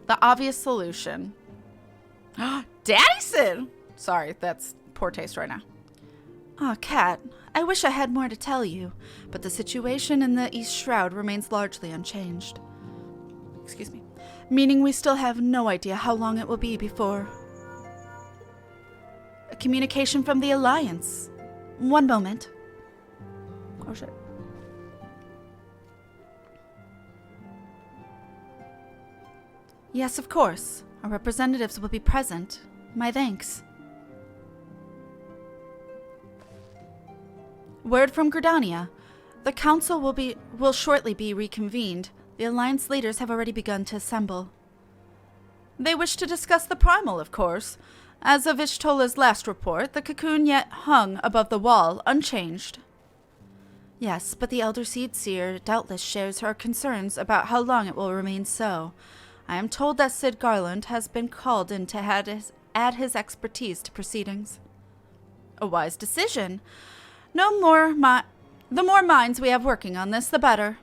The obvious solution. Daddy Sid! Sorry, that's poor taste right now. Ah, Kat, I wish I had more to tell you, but the situation in the East Shroud remains largely unchanged. Excuse me. Meaning we still have no idea how long it will be before... A communication from the Alliance. One moment. Oh, shit. Yes, of course. Our representatives will be present. My thanks. Word from Gridania. The council will shortly be reconvened. The Alliance leaders have already begun to assemble. They wish to discuss the primal, of course. As of Ishtola's last report, the cocoon yet hung above the wall, unchanged. Yes, but the Elder Seed Seer doubtless shares her concerns about how long it will remain so. I am told that Sid Garland has been called in to add his expertise to proceedings. A wise decision. The more minds we have working on this, the better.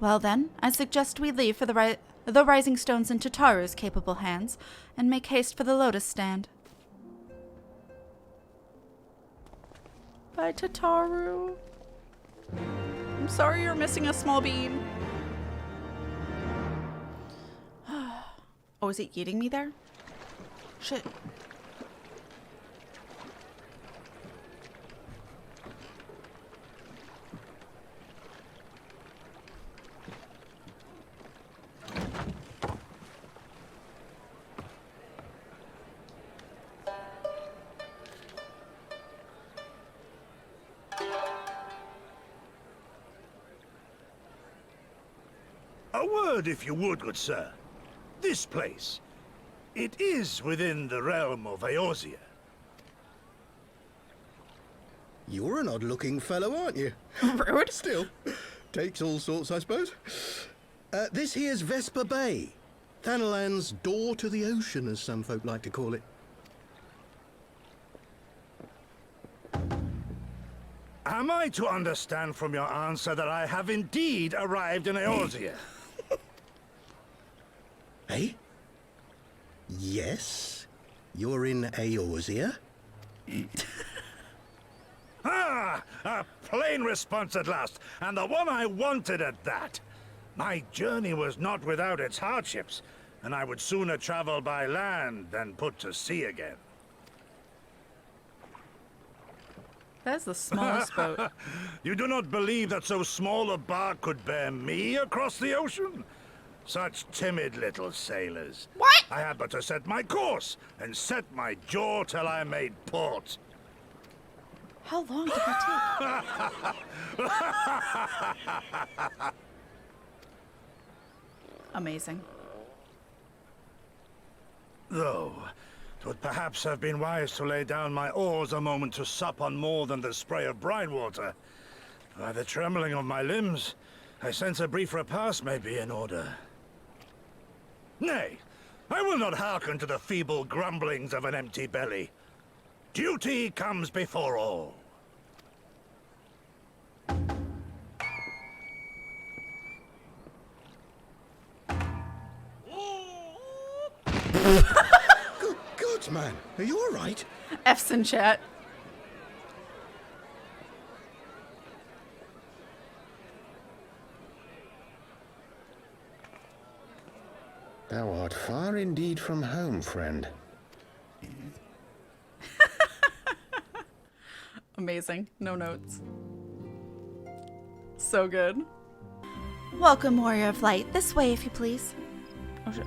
Well then, I suggest we leave for the Rising Stones in Tataru's capable hands, and make haste for the Lotus Stand. Bye, Tataru. I'm sorry you're missing a small bean. Oh, is it eating me there? Shit. A word, if you would, good sir. This place, it is within the realm of Eorzea. You're an odd-looking fellow, aren't you? Rude. Still, takes all sorts, I suppose. This here's Vesper Bay. Thanalan's door to the ocean, as some folk like to call it. Am I to understand from your answer that I have indeed arrived in Eorzea? Eh? Yes, you're in Eorzea. Ah! A plain response at last, and the one I wanted at that. My journey was not without its hardships, and I would sooner travel by land than put to sea again. That's the smallest boat. You do not believe that so small a bark could bear me across the ocean? Such timid little sailors. What? I had but to set my course and set my jaw till I made port. How long did that take? Amazing. Though, 'twould perhaps have been wise to lay down my oars a moment to sup on more than the spray of brine water. By the trembling of my limbs, I sense a brief repast may be in order. Nay, I will not hearken to the feeble grumblings of an empty belly. Duty comes before all. Good God, man. Are you all right? F's in chat. Thou art far indeed from home, friend. Amazing. No notes. So good. Welcome, Warrior of Light. This way, if you please. Oh, shit.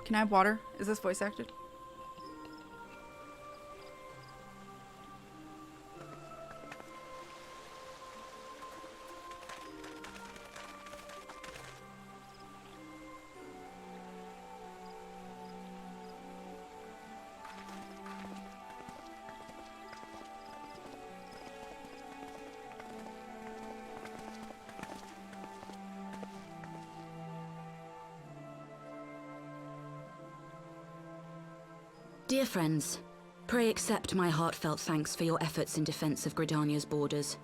Can I have water? Is this voice acted? Dear friends, pray accept my heartfelt thanks for your efforts in defense of Gridania's borders.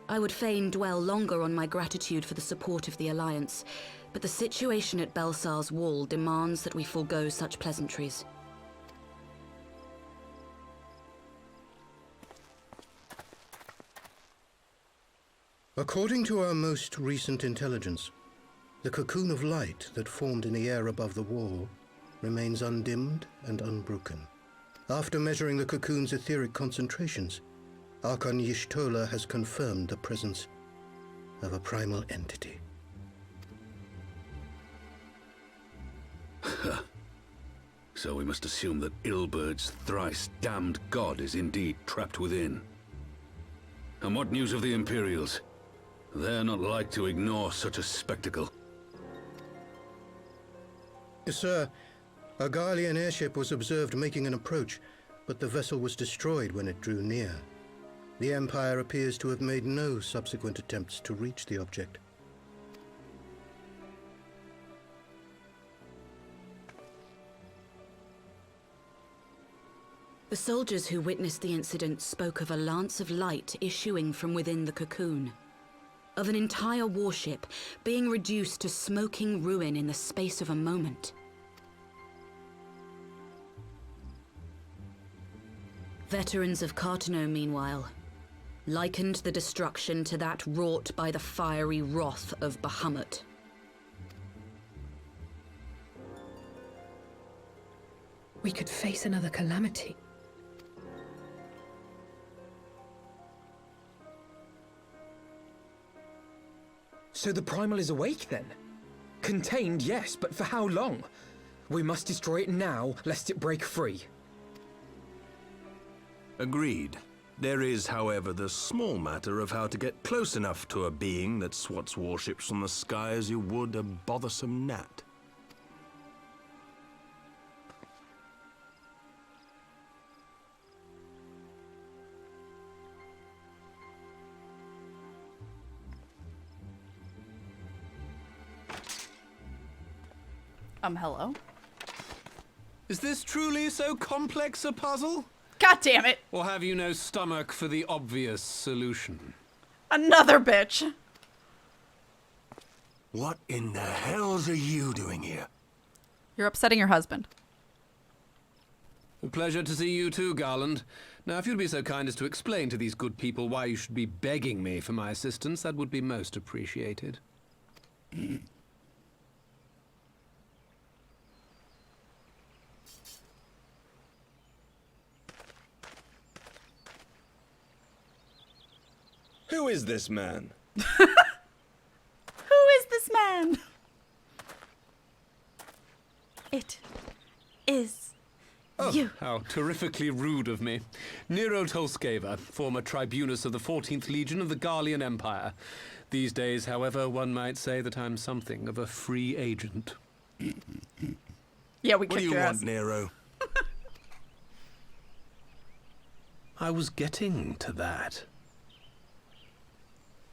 I would fain dwell longer on my gratitude for the support of the Alliance, but the situation at Belsar's Wall demands that we forego such pleasantries. According to our most recent intelligence, the cocoon of light that formed in the air above the wall remains undimmed and unbroken. After measuring the cocoon's etheric concentrations, Archon Y'shtola has confirmed the presence of a primal entity. So we must assume that Ilbert's thrice-damned god is indeed trapped within. And what news of the Imperials? They're not like to ignore such a spectacle. Sir, a Garlean airship was observed making an approach, but the vessel was destroyed when it drew near. The Empire appears to have made no subsequent attempts to reach the object. The soldiers who witnessed the incident spoke of a lance of light issuing from within the cocoon, of an entire warship being reduced to smoking ruin in the space of a moment. Veterans of Cartano, meanwhile, likened the destruction to that wrought by the fiery wrath of Bahamut. We could face another calamity. So the Primal is awake then? Contained, yes, but for how long? We must destroy it now, lest it break free. Agreed. There is, however, the small matter of how to get close enough to a being that swats warships from the sky as you would a bothersome gnat. Hello? Is this truly so complex a puzzle? God damn it! Or have you no stomach for the obvious solution? Another bitch! What in the hells are you doing here? You're upsetting your husband. A pleasure to see you too, Garland. Now, if you'd be so kind as to explain to these good people why you should be begging me for my assistance, that would be most appreciated. Who is this man? Who is this man? It is you. How terrifically rude of me. Nero Tolskeva, former tribunus of the 14th Legion of the Garlean Empire. These days, however, one might say that I'm something of a free agent. Yeah, we What kicked do you your want, ass. Nero? I was getting to that.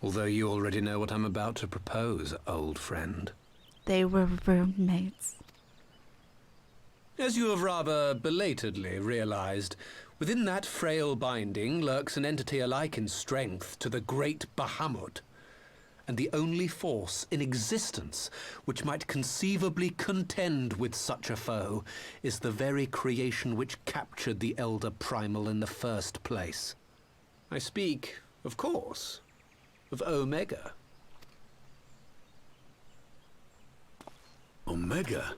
Although you already know what I'm about to propose, old friend. They were roommates. As you have rather belatedly realized, within that frail binding lurks an entity alike in strength to the great Bahamut, and the only force in existence which might conceivably contend with such a foe is the very creation which captured the Elder Primal in the first place. I speak, of course, of Omega. Omega?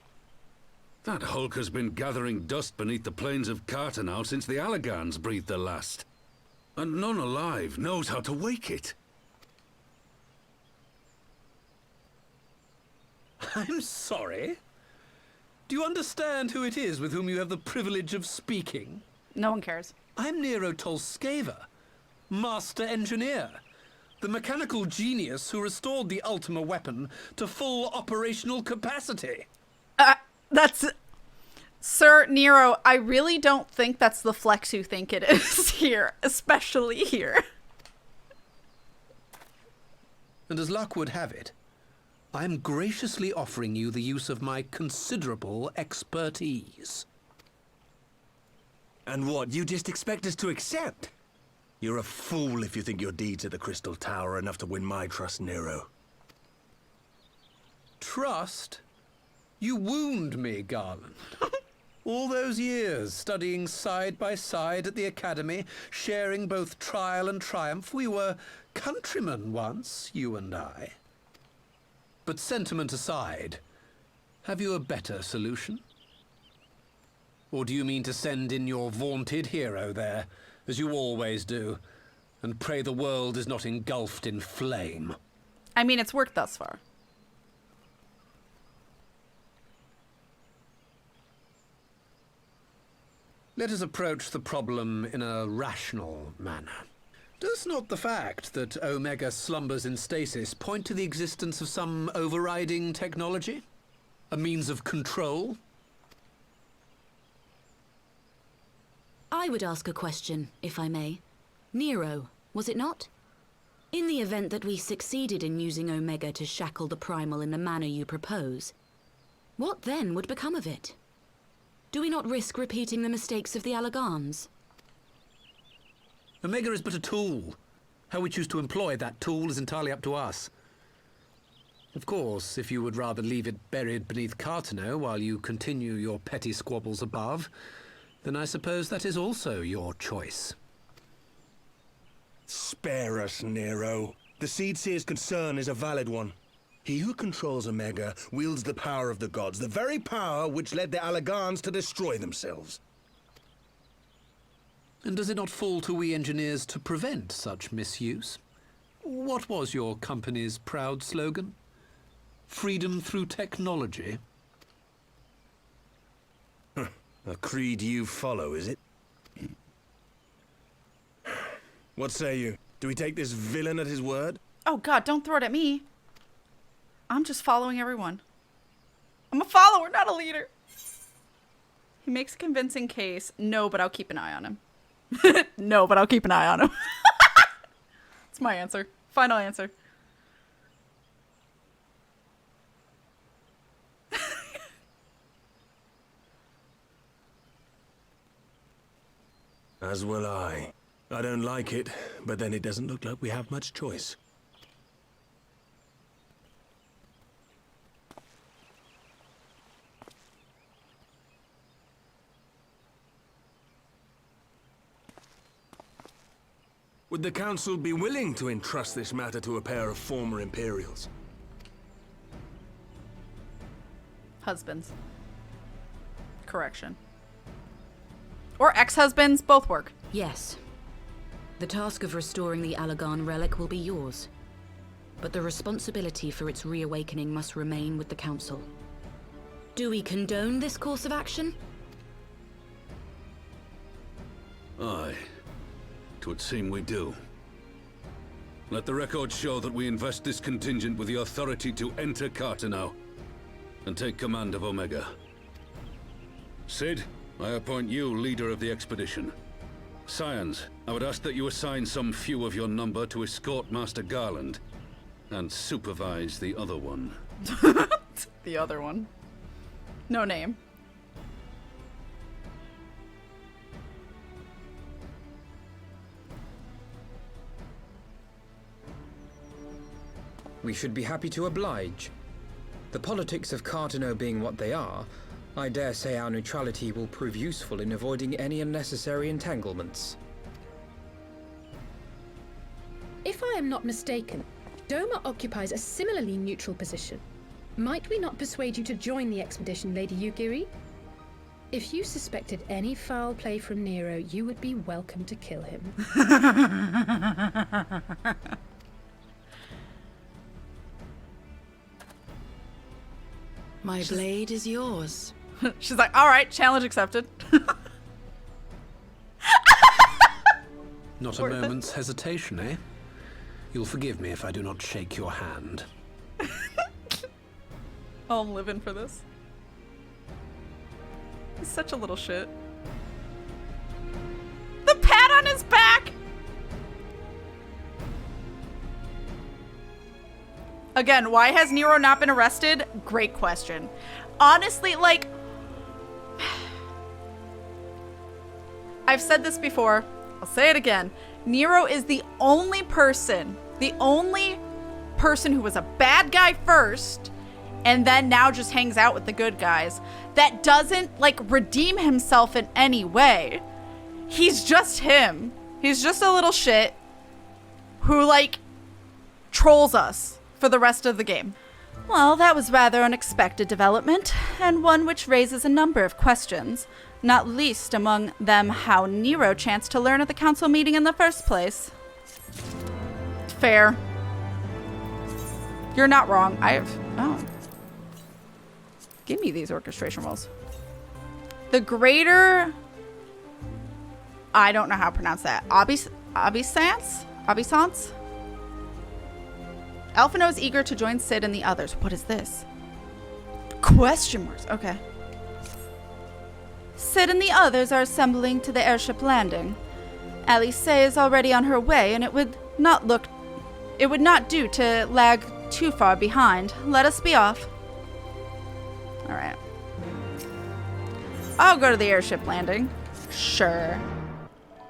That hulk has been gathering dust beneath the plains of Cartano since the Allagans breathed their last. And none alive knows how to wake it. I'm sorry. Do you understand who it is with whom you have the privilege of speaking? No one cares. I'm Nero Tolskeva, Master Engineer, the mechanical genius who restored the Ultima weapon to full operational capacity. That's... Sir Nero, I really don't think that's the flex you think it is here, especially here. And as luck would have it, I'm graciously offering you the use of my considerable expertise. And what, you just expect us to accept? You're a fool if you think your deeds at the Crystal Tower are enough to win my trust, Nero. Trust? You wound me, Garland. All those years, studying side by side at the Academy, sharing both trial and triumph, we were countrymen once, you and I. But sentiment aside, have you a better solution? Or do you mean to send in your vaunted hero there, as you always do, and pray the world is not engulfed in flame? I mean, it's worked thus far. Let us approach the problem in a rational manner. Does not the fact that Omega slumbers in stasis point to the existence of some overriding technology? A means of control? I would ask a question, if I may. Nero, was it not? In the event that we succeeded in using Omega to shackle the Primal in the manner you propose, what then would become of it? Do we not risk repeating the mistakes of the Allagans? Omega is but a tool. How we choose to employ that tool is entirely up to us. Of course, if you would rather leave it buried beneath KatFTWynn while you continue your petty squabbles above, then I suppose that is also your choice. Spare us, Nero. The Seedseer's concern is a valid one. He who controls Omega wields the power of the gods, the very power which led the Allagans to destroy themselves. And does it not fall to we engineers to prevent such misuse? What was your company's proud slogan? Freedom through technology? A creed you follow, is it? What say you? Do we take this villain at his word? Oh god, don't throw it at me. I'm just following everyone. I'm a follower, not a leader. He makes a convincing case. No, but I'll keep an eye on him. No, but I'll keep an eye on him. That's my answer. Final answer. As will I. I don't like it, but then it doesn't look like we have much choice. Would the Council be willing to entrust this matter to a pair of former Imperials? Husbands. Correction. Or ex-husbands, both work. Yes. The task of restoring the Allagan relic will be yours. But the responsibility for its reawakening must remain with the Council. Do we condone this course of action? Aye. 'Twould seem we do. Let the record show that we invest this contingent with the authority to enter KatFTWynn and take command of Omega. Sid, I appoint you leader of the expedition. Scions, I would ask that you assign some few of your number to escort Master Garland and supervise the other one. The other one. No name. We should be happy to oblige. The politics of KatFTWynn being what they are, I dare say our neutrality will prove useful in avoiding any unnecessary entanglements. If I am not mistaken, Doma occupies a similarly neutral position. Might we not persuade you to join the expedition, Lady Yugiri? If you suspected any foul play from Nero, you would be welcome to kill him. My blade is yours. She's like, all right, challenge accepted. Not a moment's hesitation, eh? You'll forgive me if I do not shake your hand. Oh, I'm living for this. He's such a little shit. The pat on his back! Again, why has Nero not been arrested? Great question. Honestly, like... I've said this before. I'll say it again. Nero is the only person who was a bad guy first and then now just hangs out with the good guys that doesn't like redeem himself in any way. He's just him. He's just a little shit who like trolls us for the rest of the game. Well, that was rather unexpected development, and one which raises a number of questions, not least among them how Nero chanced to learn at the council meeting in the first place. Fair. You're not wrong. Oh. Give me these orchestration rolls. The greater... I don't know how to pronounce that. Abysance? Alphino is eager to join Cid and the others. What is this? Question marks. Okay. Cid and the others are assembling to the airship landing. Alice is already on her way, and it would not do to lag too far behind. Let us be off. Alright. I'll go to the airship landing. Sure.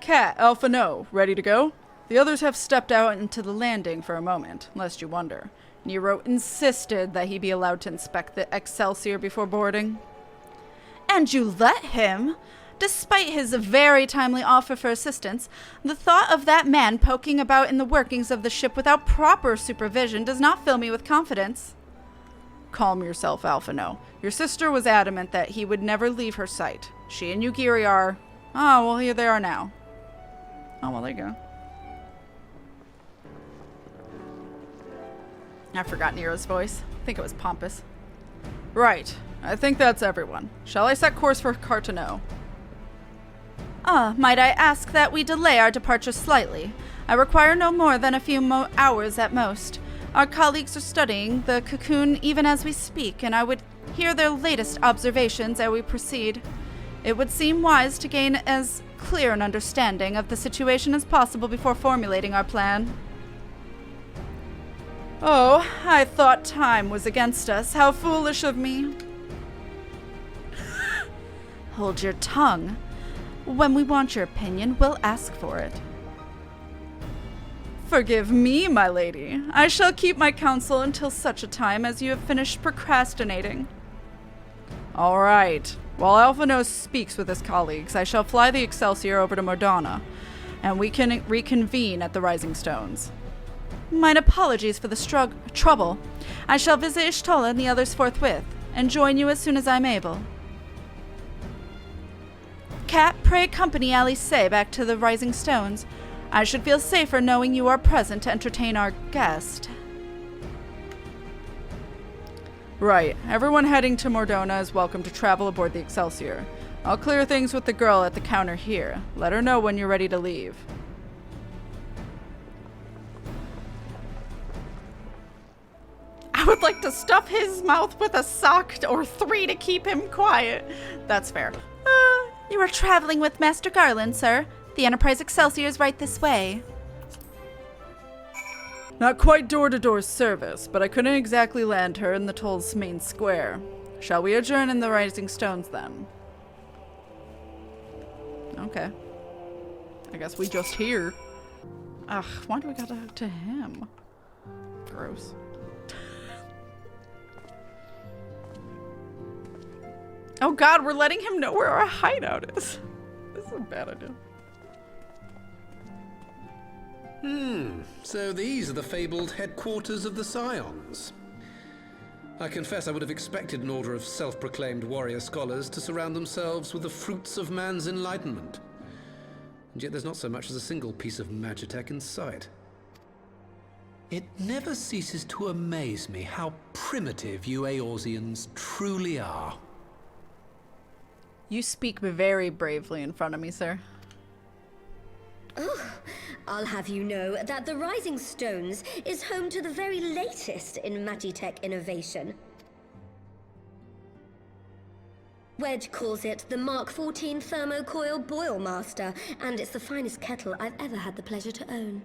Kat, Alphino, ready to go? The others have stepped out into the landing for a moment, lest you wonder. Nero insisted that he be allowed to inspect the Excelsior before boarding. And you let him? Despite his very timely offer for assistance, the thought of that man poking about in the workings of the ship without proper supervision does not fill me with confidence. Calm yourself, Alphino. Your sister was adamant that he would never leave her sight. She and Yugiri are... Oh, well, here they are now. Oh, well, there you go. I forgot Nero's voice. I think it was pompous. Right. I think that's everyone. Shall I set course for Cartano? Might I ask that we delay our departure slightly? I require no more than a few hours at most. Our colleagues are studying the cocoon even as we speak, and I would hear their latest observations ere we proceed. It would seem wise to gain as clear an understanding of the situation as possible before formulating our plan. Oh, I thought time was against us. How foolish of me. Hold your tongue. When we want your opinion, we'll ask for it. Forgive me, my lady. I shall keep my counsel until such a time as you have finished procrastinating. All right. While Alphino speaks with his colleagues, I shall fly the Excelsior over to Mordana, and we can reconvene at the Rising Stones. Mine apologies for the trouble. I shall visit Ishtola and the others forthwith, and join you as soon as I'm able. Kat, pray accompany Alice back to the Rising Stones. I should feel safer knowing you are present to entertain our guest. Right. Everyone heading to Mordona is welcome to travel aboard the Excelsior. I'll clear things with the girl at the counter here. Let her know when you're ready to leave. I would like to stuff his mouth with a sock or 3 to keep him quiet. That's fair. You are traveling with Master Garland, sir. The Enterprise Excelsior is right this way. Not quite door-to-door service, but I couldn't exactly land her in the Toll's main square. Shall we adjourn in the Rising Stones, then? Okay. I guess we just here. Ugh, why do we gotta talk to him? Gross. Oh god, we're letting him know where our hideout is. This is a bad idea. So these are the fabled headquarters of the Scions. I confess I would have expected an order of self-proclaimed warrior scholars to surround themselves with the fruits of man's enlightenment. And yet there's not so much as a single piece of magitech in sight. It never ceases to amaze me how primitive you Eorzeans truly are. You speak very bravely in front of me, sir. Oh, I'll have you know that the Rising Stones is home to the very latest in magitech innovation. Wedge calls it the Mark 14 Thermocoil Boilmaster, and it's the finest kettle I've ever had the pleasure to own.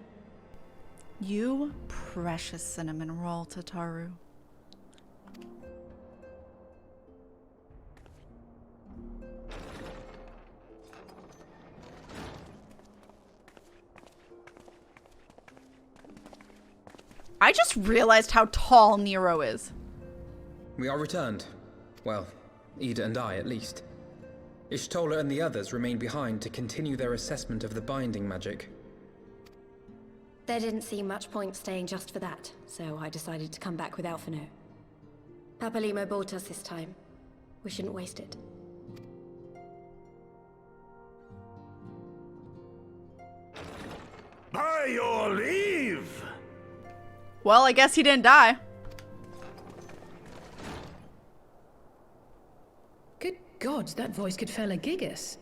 You precious cinnamon roll, Tataru. I just realized how tall Nero is. We are returned. Well, Ida and I, at least. Ishtola and the others remain behind to continue their assessment of the binding magic. There didn't seem much point staying just for that, so I decided to come back with Alphino. Papalimo bought us this time. We shouldn't waste it. By your leave! Well, I guess he didn't die. Good gods, that voice could fell a gigas.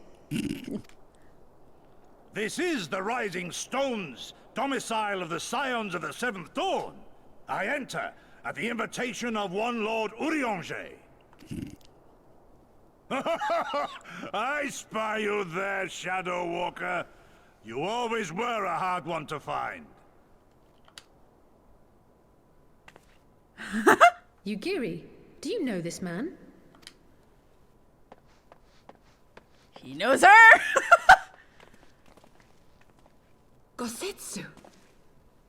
This is the Rising Stones, domicile of the Scions of the Seventh Dawn. I enter at the invitation of one Lord Urianger. I spy you there, Shadow Walker. You always were a hard one to find. Yugiri, do you know this man? He knows her! Gosetsu,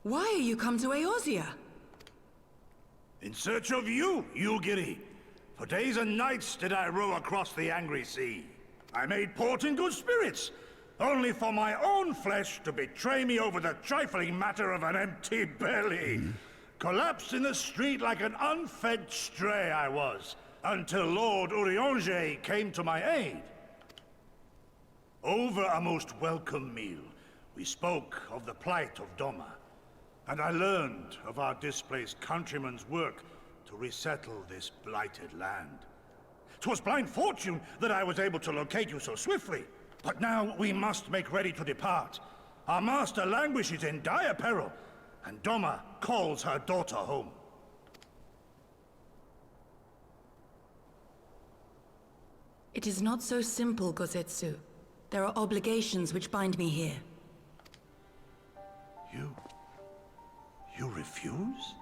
why are you come to Eorzea? In search of you, Yugiri. For days and nights did I row across the angry sea. I made port in good spirits, only for my own flesh to betray me over the trifling matter of an empty belly. Collapsed in the street like an unfed stray I was, until Lord Urianger came to my aid. Over a most welcome meal, we spoke of the plight of Doma, and I learned of our displaced countrymen's work to resettle this blighted land. 'Twas blind fortune that I was able to locate you so swiftly, but now we must make ready to depart. Our master languishes in dire peril, and Doma calls her daughter home. It is not so simple, Gosetsu. There are obligations which bind me here. You refuse?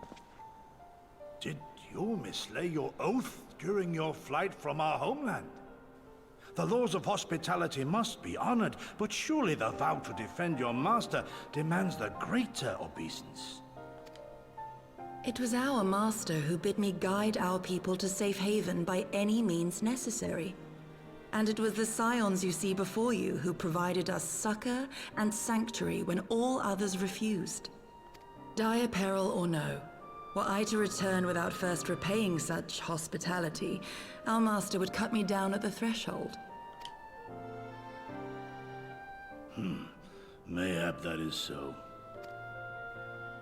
Did you mislay your oath during your flight from our homeland? The laws of hospitality must be honored, but surely the vow to defend your master demands the greater obeisance. It was our master who bid me guide our people to safe haven by any means necessary. And it was the Scions you see before you who provided us succor and sanctuary when all others refused. Dire peril or no, were I to return without first repaying such hospitality, our master would cut me down at the threshold. Mayhap that is so.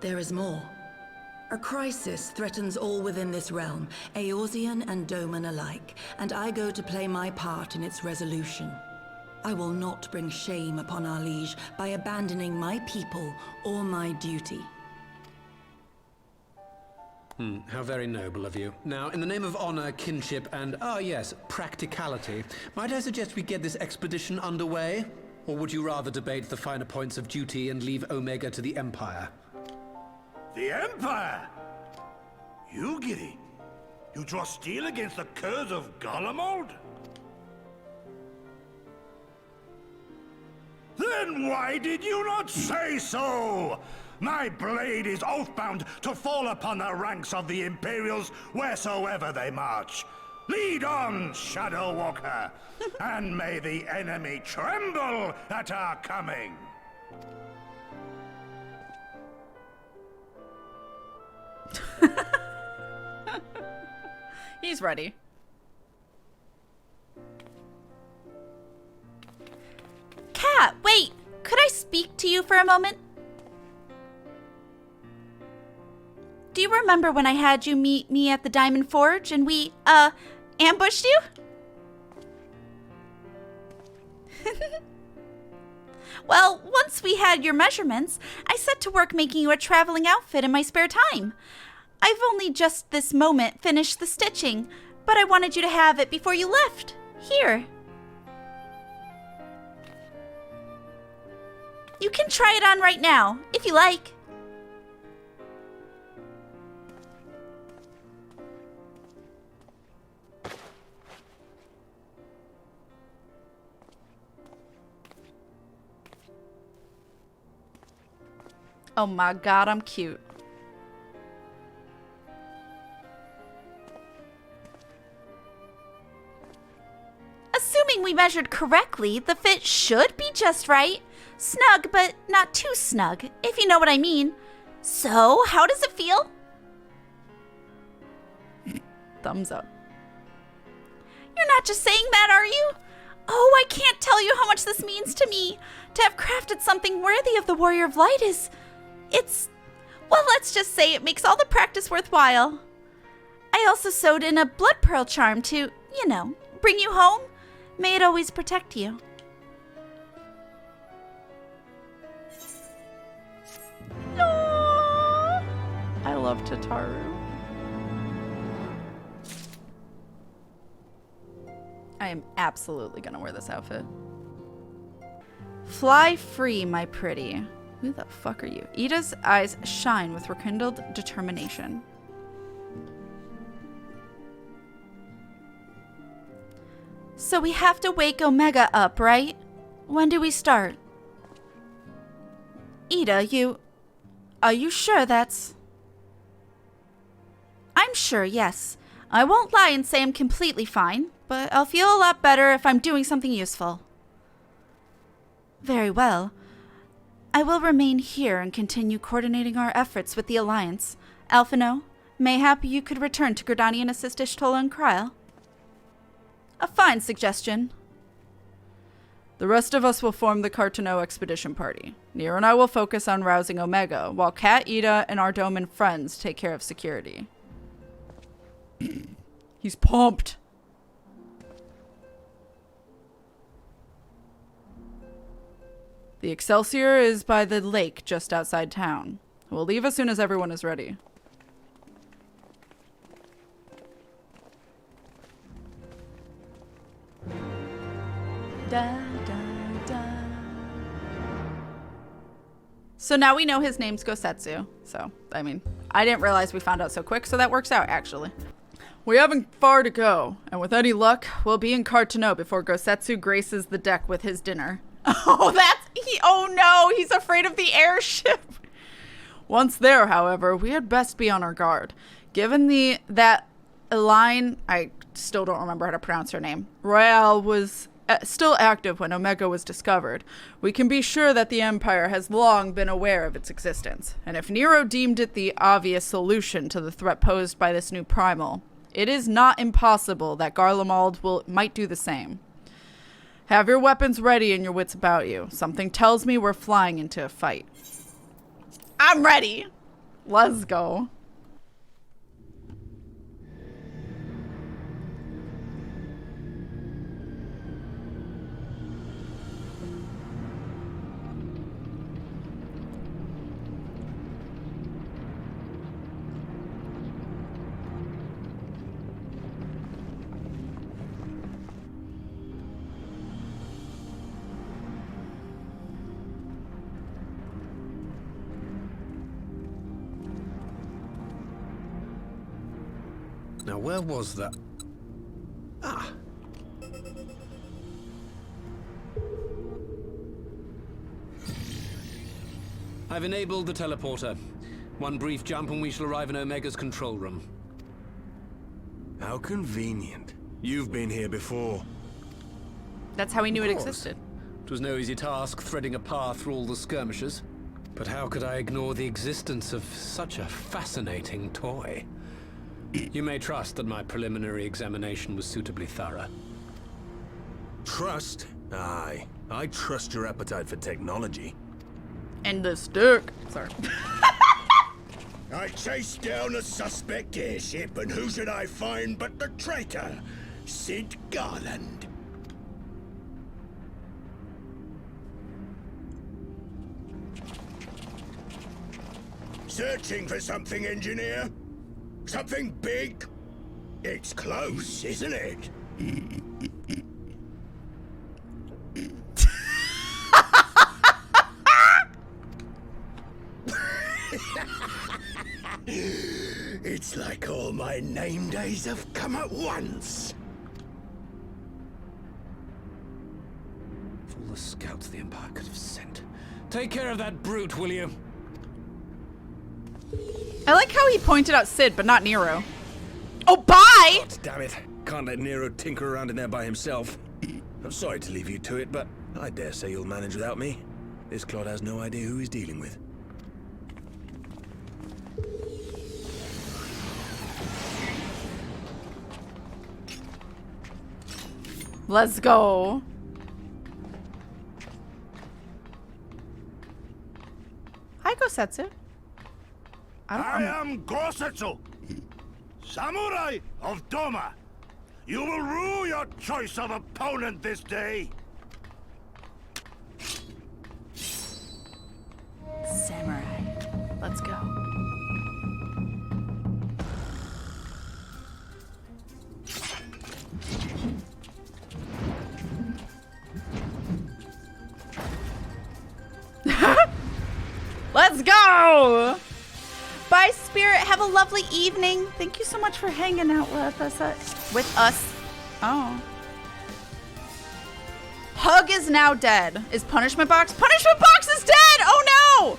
There is more. A crisis threatens all within this realm, Eorzean and Doman alike, and I go to play my part in its resolution. I will not bring shame upon our liege by abandoning my people or my duty. How very noble of you. Now, in the name of honor, kinship, and, yes, practicality, might I suggest we get this expedition underway? Or would you rather debate the finer points of duty and leave Omega to the Empire? The Empire? Yugiri, you draw steel against the curse of Garlemald? Then why did you not say so? My blade is oath-bound to fall upon the ranks of the Imperials wheresoever they march. Lead on, Shadow Walker, and may the enemy tremble at our coming. He's ready. Kat, wait! Could I speak to you for a moment? Do you remember when I had you meet me at the Diamond Forge and we, ambushed you? Well, once we had your measurements, I set to work making you a traveling outfit in my spare time. I've only just this moment finished the stitching, but I wanted you to have it before you left. Here. You can try it on right now, if you like. Oh my god, I'm cute. Assuming we measured correctly, the fit should be just right. Snug, but not too snug, if you know what I mean. So, how does it feel? Thumbs up. You're not just saying that, are you? Oh, I can't tell you how much this means to me. To have crafted something worthy of the Warrior of Light well, let's just say it makes all the practice worthwhile. I also sewed in a blood pearl charm to, bring you home. May it always protect you. Aww. I love Tataru. I am absolutely gonna wear this outfit. Fly free, my pretty. Who the fuck are you? Ida's eyes shine with rekindled determination. So we have to wake Omega up, right? When do we start? Ida, are you sure that's... I'm sure, yes. I won't lie and say I'm completely fine, but I'll feel a lot better if I'm doing something useful. Very well. I will remain here and continue coordinating our efforts with the Alliance. Alphino, mayhap you could return to Gridani and assist Ishtola and Kryl. A fine suggestion. The rest of us will form the Cartano expedition party. Nero and I will focus on rousing Omega, while Kat, Ida, and our Dome and friends take care of security. He's pumped. The Excelsior is by the lake just outside town. We'll leave as soon as everyone is ready. Da, da, da. So now we know his name's Gosetsu. So, I mean, I didn't realize we found out so quick, so that works out, actually. We haven't far to go, and with any luck, we'll be in Cartano before Gosetsu graces the deck with his dinner. Oh no, he's afraid of the airship. Once there, however, we had best be on our guard. Given that Elaine, I still don't remember how to pronounce her name, Royale was still active when Omega was discovered, we can be sure that the Empire has long been aware of its existence. And if Nero deemed it the obvious solution to the threat posed by this new primal, it is not impossible that Garlemald might do the same. Have your weapons ready and your wits about you. Something tells me we're flying into a fight. I'm ready. Let's go. Now, where was that? Ah. I've enabled the teleporter. One brief jump and we shall arrive in Omega's control room. How convenient. You've been here before. That's how he knew it existed. It was no easy task threading a path through all the skirmishes. But how could I ignore the existence of such a fascinating toy? You may trust that my preliminary examination was suitably thorough. Trust? Aye. I trust your appetite for technology. And the stick. Sorry. I chased down a suspect airship, and who should I find but the traitor, Sid Garland. Searching for something, engineer? Something big? It's close, isn't it? It's like all my name days have come at once. For all the scouts the Empire could have sent. Take care of that brute, will you? I like how he pointed out Sid, but not Nero. Oh, bye! God damn it. Can't let Nero tinker around in there by himself. I'm sorry to leave you to it, but I dare say you'll manage without me. This clod has no idea who he's dealing with. Let's go. Hi, Gosetsu. I am Gosetsu, Samurai of Doma. You will rue your choice of opponent this day. Samurai. Let's go. Let's go! Bye, Spirit. Have a lovely evening. Thank you so much for hanging out with us. Oh. Hug is now dead. Is Punishment Box? Punishment Box is dead! Oh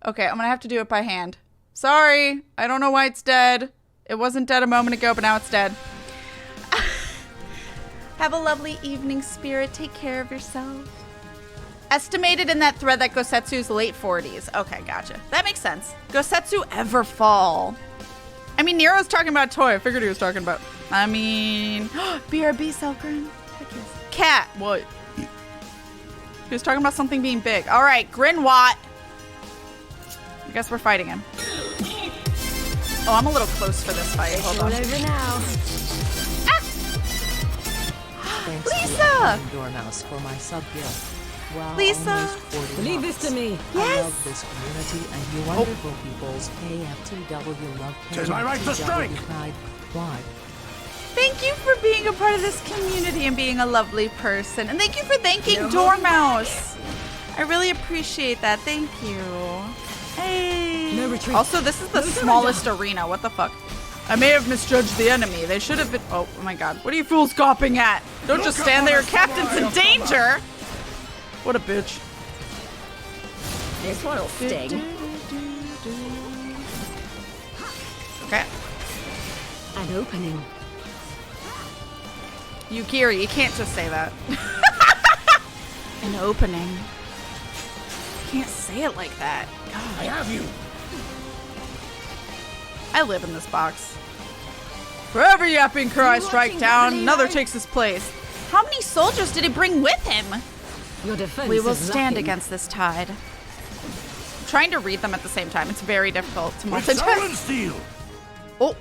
no! Okay, I'm gonna have to do it by hand. Sorry. I don't know why it's dead. It wasn't dead a moment ago, but now it's dead. Have a lovely evening, Spirit. Take care of yourself. Estimated in that thread that Gosetsu's late 40s. Okay, gotcha. That makes sense. Gosetsu ever fall? I mean, Nero's talking about toy. I figured he was talking about... I mean... BRB, Selgren. Heck yes. Cat. What? He was talking about something being big. All right, Grinwat. I guess we're fighting him. Oh, I'm a little close for this fight. Hold on. Over now. Lisa! Dormouse for my sub gift. Wow, Lisa! Leave this to me. Yes! I love this community and you wonderful people's KFTW love. Tis my right to strike! Why? Thank you for being a part of this community and being a lovely person. And thank you for thanking Dormouse. I really appreciate that. Thank you. Hey. No retreat. Also, this is the smallest arena. What the fuck? I may have misjudged the enemy. They should have been... Oh my god. What are you fools gawping at? Don't just stand there. Your captain's in danger. What a bitch. This one'll sting. Okay. An opening. Yukiri, you can't just say that. An opening. You can't say it like that. God. I have you. I live in this box. For every yapping cur I strike down, another takes his place. How many soldiers did he bring with him? Your defense We will is stand lacking. against this tide. I'm trying to read them at the same time. It's very difficult to With multitask. Silent Steel. Oh,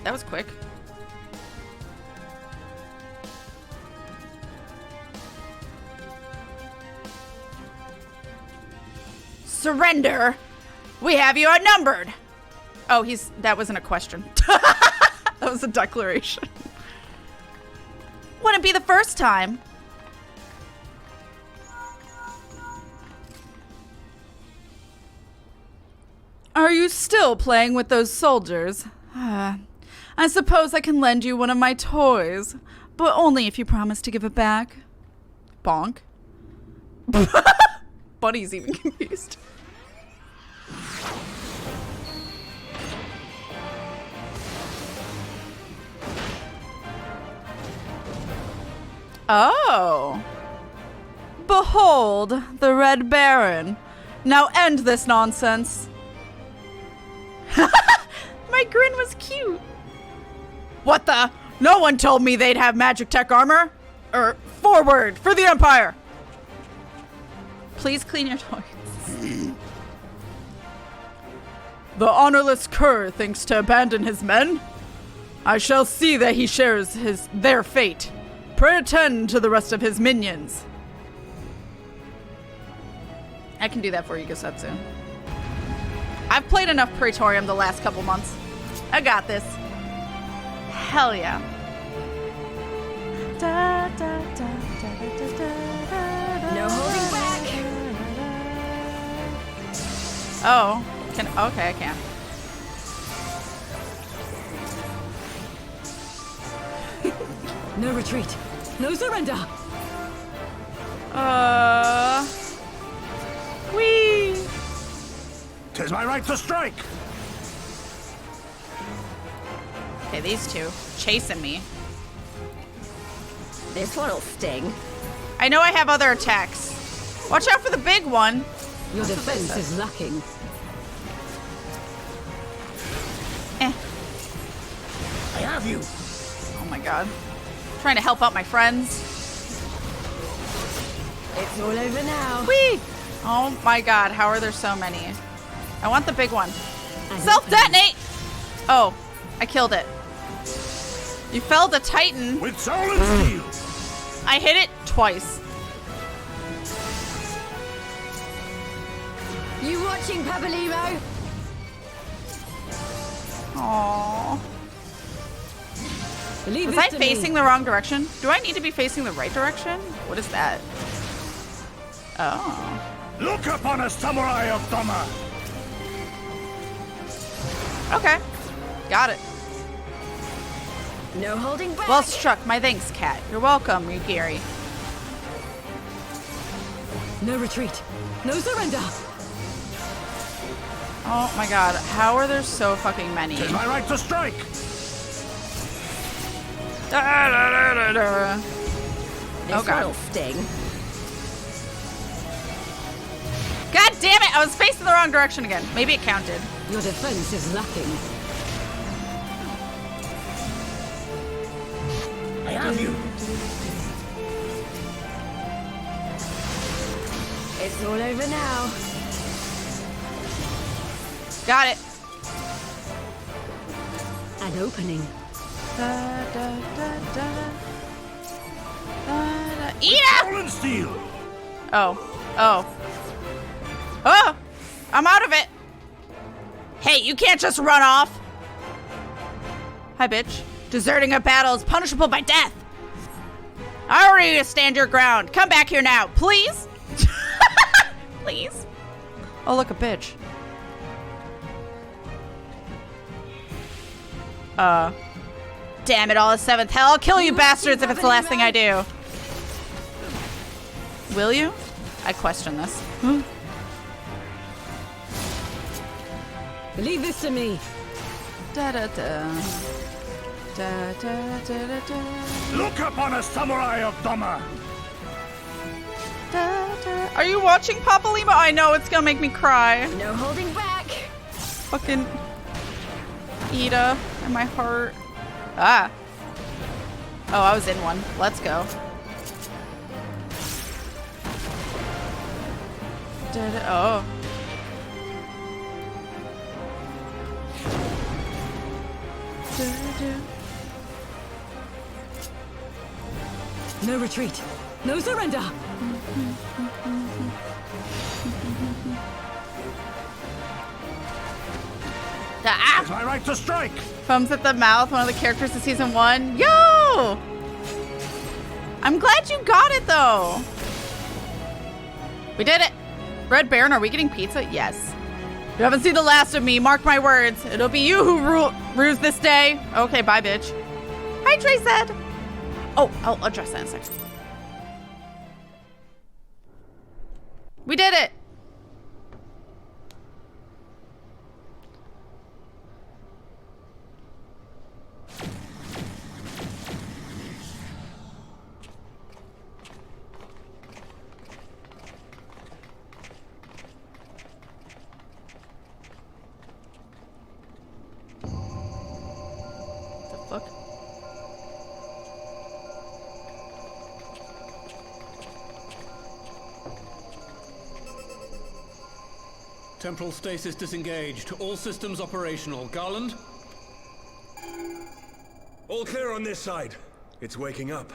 that was quick. Surrender. We have you outnumbered. Oh, that wasn't a question. That was a declaration. Wouldn't be the first time. Are you still playing with those soldiers? I suppose I can lend you one of my toys, but only if you promise to give it back. Bonk. Buddy's even confused. Oh. Behold, the Red Baron. Now end this nonsense. My grin was cute. What the? No one told me they'd have magic tech armor. Forward for the Empire. Please clean your toys. The honorless cur thinks to abandon his men. I shall see that he shares their fate. Pray attend to the rest of his minions. I can do that for you, Gosetsu. I've played enough Praetorium the last couple months. I got this. Hell yeah. Da, da, da, da, da, da, da, No holding back. Oh, okay, I can. No retreat. No surrender. Whee! 'Tis my right to strike. Okay, these two chasing me. This one'll sting. I know I have other attacks. Watch out for the big one. Your defense is lacking. I have you. Oh my god. Trying to help out my friends. It's all over now. Whee! Oh my god, how are there so many? I want the big one. Self-detonate! Oh, I killed it. You felled a Titan. With soul and steel. I hit it twice. You watching, Papalymo? Aww. Was I facing the wrong direction? Do I need to be facing the right direction? What is that? Oh. Look upon us, samurai of Doma. Okay. Got it. No holding back. Well struck. My thanks, Kat. You're welcome, Yugiri. No retreat. No surrender. Oh my god. How are there so fucking many? Tis my right to strike. Oh god. This sting. God damn it! I was facing the wrong direction again. Maybe it counted. Your defense is lacking. I have you. It's all over now. Got it. An opening. Yeah! Soul and steel. Oh. Oh! I'm out of it. Hey, you can't just run off. Hi, bitch. Deserting a battle is punishable by death. I order you to stand your ground. Come back here now, please. Please. Oh, look, a bitch. Damn it, all is seventh hell. I'll kill you bastards if it's the last thing I do. Will you? I question this. Leave this to me. Look upon us, samurai of Doma. Are you watching Papalymo? I know, it's gonna make me cry. No holding back. Fucking Ida in my heart. Ah. Oh, I was in one. Let's go. Oh. No retreat. No surrender. Ah! It's my right to strike. Foams at the mouth, one of the characters of season 1. Yo! I'm glad you got it, though. We did it. Red Baron, are we getting pizza? Yes. You haven't seen the last of me. Mark my words. It'll be you who rules this day. Okay, bye, bitch. Hi, Traced. Oh, I'll address that in a second. We did it. Fuck. Temporal stasis disengaged. All systems operational. Garland? All clear on this side. It's waking up.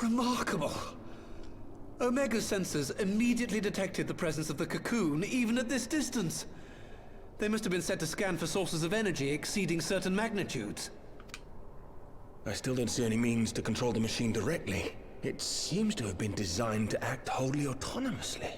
Remarkable. Omega sensors immediately detected the presence of the cocoon, even at this distance. They must have been set to scan for sources of energy exceeding certain magnitudes. I still don't see any means to control the machine directly. It seems to have been designed to act wholly autonomously.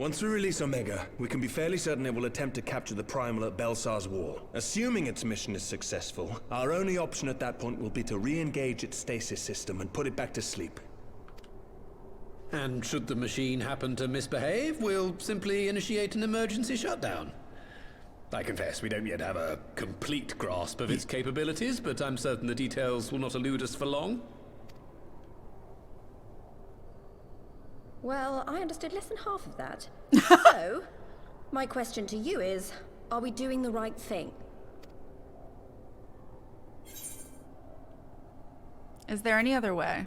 Once we release Omega, we can be fairly certain it will attempt to capture the Primal at Belsar's Wall. Assuming its mission is successful, our only option at that point will be to re-engage its stasis system and put it back to sleep. And should the machine happen to misbehave, we'll simply initiate an emergency shutdown. I confess, we don't yet have a complete grasp of its capabilities, but I'm certain the details will not elude us for long. Well, I understood less than half of that. So, my question to you is, are we doing the right thing? Is there any other way?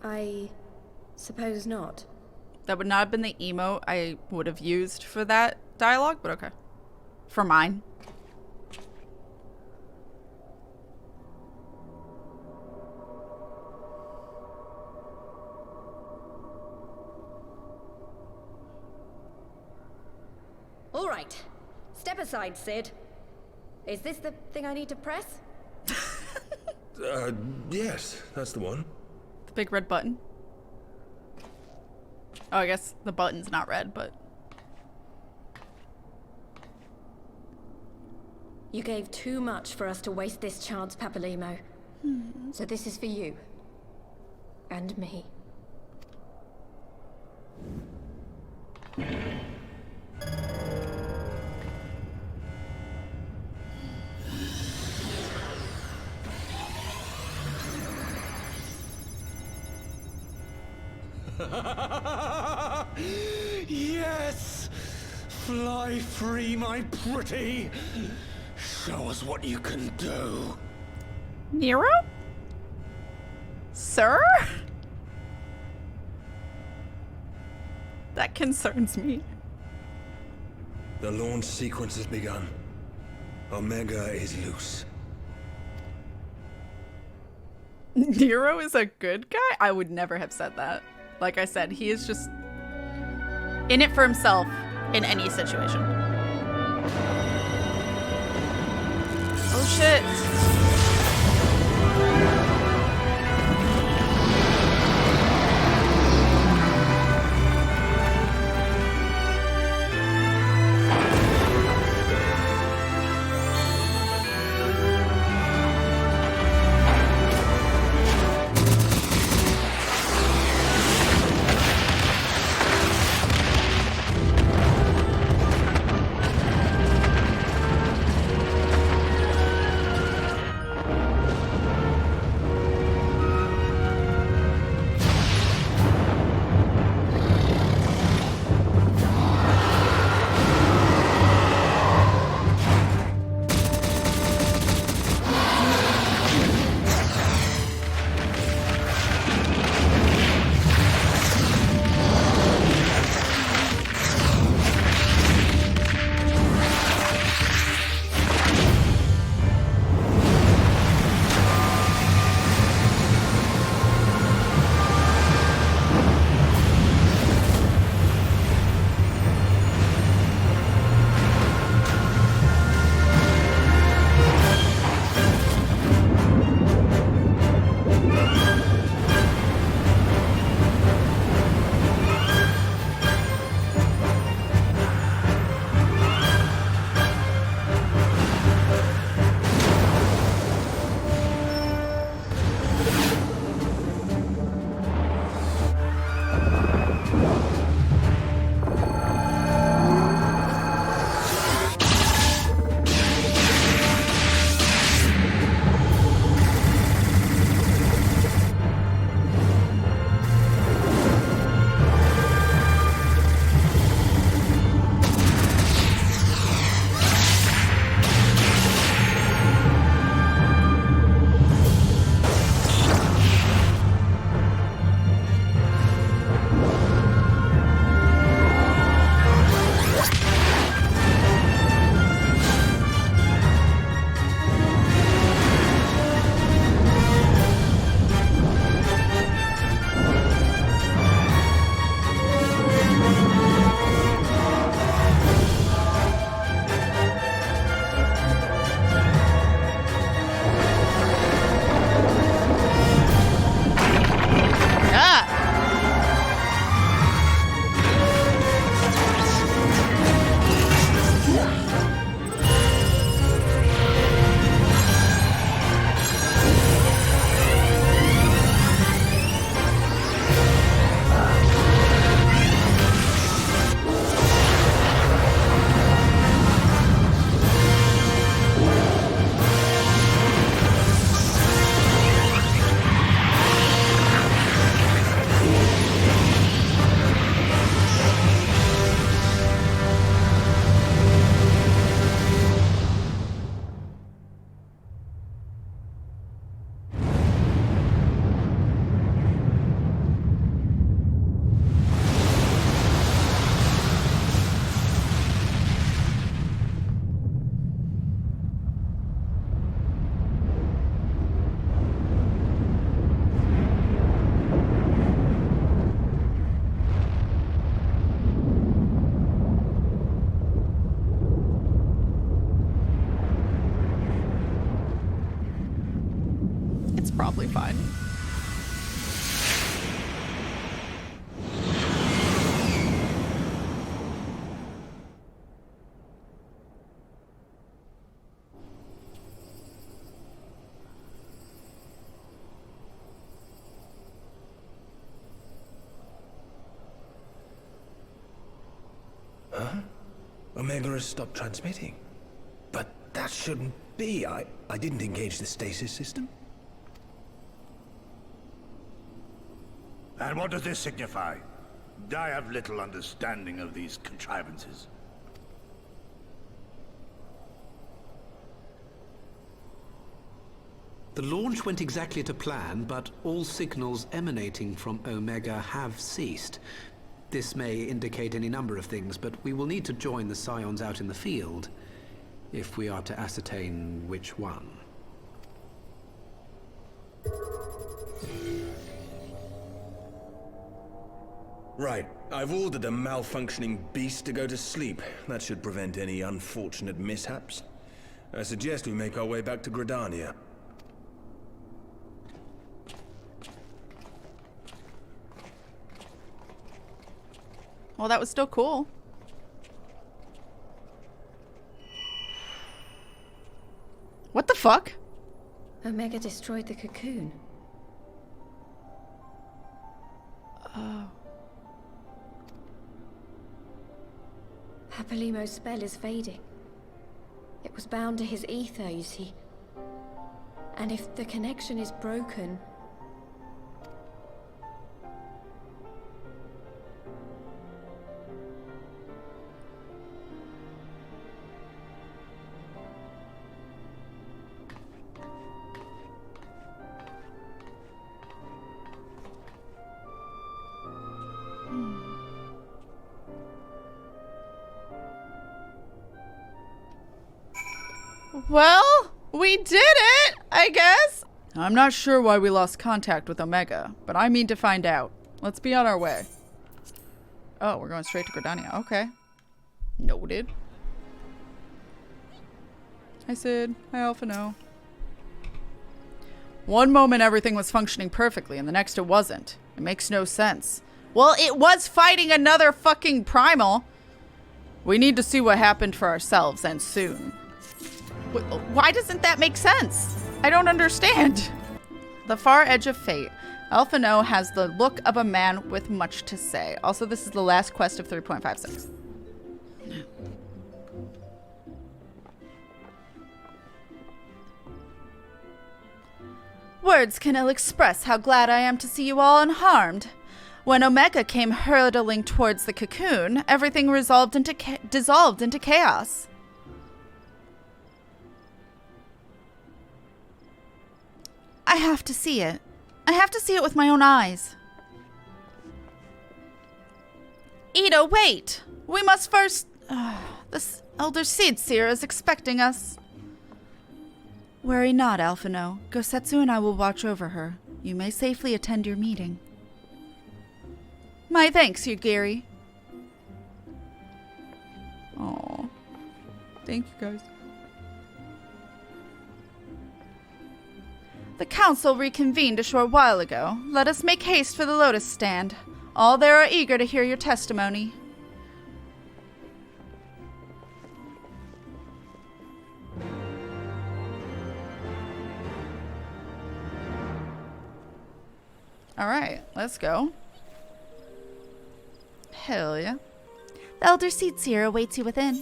I suppose not. That would not have been the emote I would have used for that dialogue, but okay. For mine. All right. Step aside, Sid. Is this the thing I need to press? Yes, that's the one. The big red button. Oh, I guess the button's not red, but... You gave too much for us to waste this chance, Papalimo. So this is for you. And me. Yes! Fly free, my pretty! Show us what you can do. Nero? Sir? That concerns me. The launch sequence has begun. Omega is loose. Nero is a good guy? I would never have said that. Like I said, he is just in it for himself in any situation. Oh shit. probably fine. Omega has stopped transmitting. But that shouldn't be. I didn't engage the stasis system. And what does this signify? I have little understanding of these contrivances. The launch went exactly to plan, but all signals emanating from Omega have ceased. This may indicate any number of things, but we will need to join the Scions out in the field if we are to ascertain which one. Right. I've ordered a malfunctioning beast to go to sleep. That should prevent any unfortunate mishaps. I suggest we make our way back to Gridania. Well, that was still cool. What the fuck? Omega destroyed the cocoon. Oh. Papalymo's spell is fading. It was bound to his ether, you see. And if the connection is broken... Well, we did it, I guess. I'm not sure why we lost contact with Omega, but I mean to find out. Let's be on our way. Oh, we're going straight to Gridania. Okay. Noted. Hi, Sid. Hi, Alphino. One moment everything was functioning perfectly, and the next it wasn't. It makes no sense. Well, it was fighting another fucking primal. We need to see what happened for ourselves, and soon. Why doesn't that make sense? I don't understand. The far edge of fate. Alphino has the look of a man with much to say. Also, this is the last quest of 3.56. Words can ill express how glad I am to see you all unharmed. When Omega came hurtling towards the cocoon, everything dissolved into chaos. I have to see it. I have to see it with my own eyes. Ida, wait! We must first... this Elder Seedseer is expecting us. Worry not, Alphino. Gosetsu and I will watch over her. You may safely attend your meeting. My thanks, Yugiri. Aw. Thank you, guys. The council reconvened a short while ago. Let us make haste for the Lotus Stand. All there are eager to hear your testimony. Alright, let's go. Hell yeah. The Elder Seedseer awaits you within.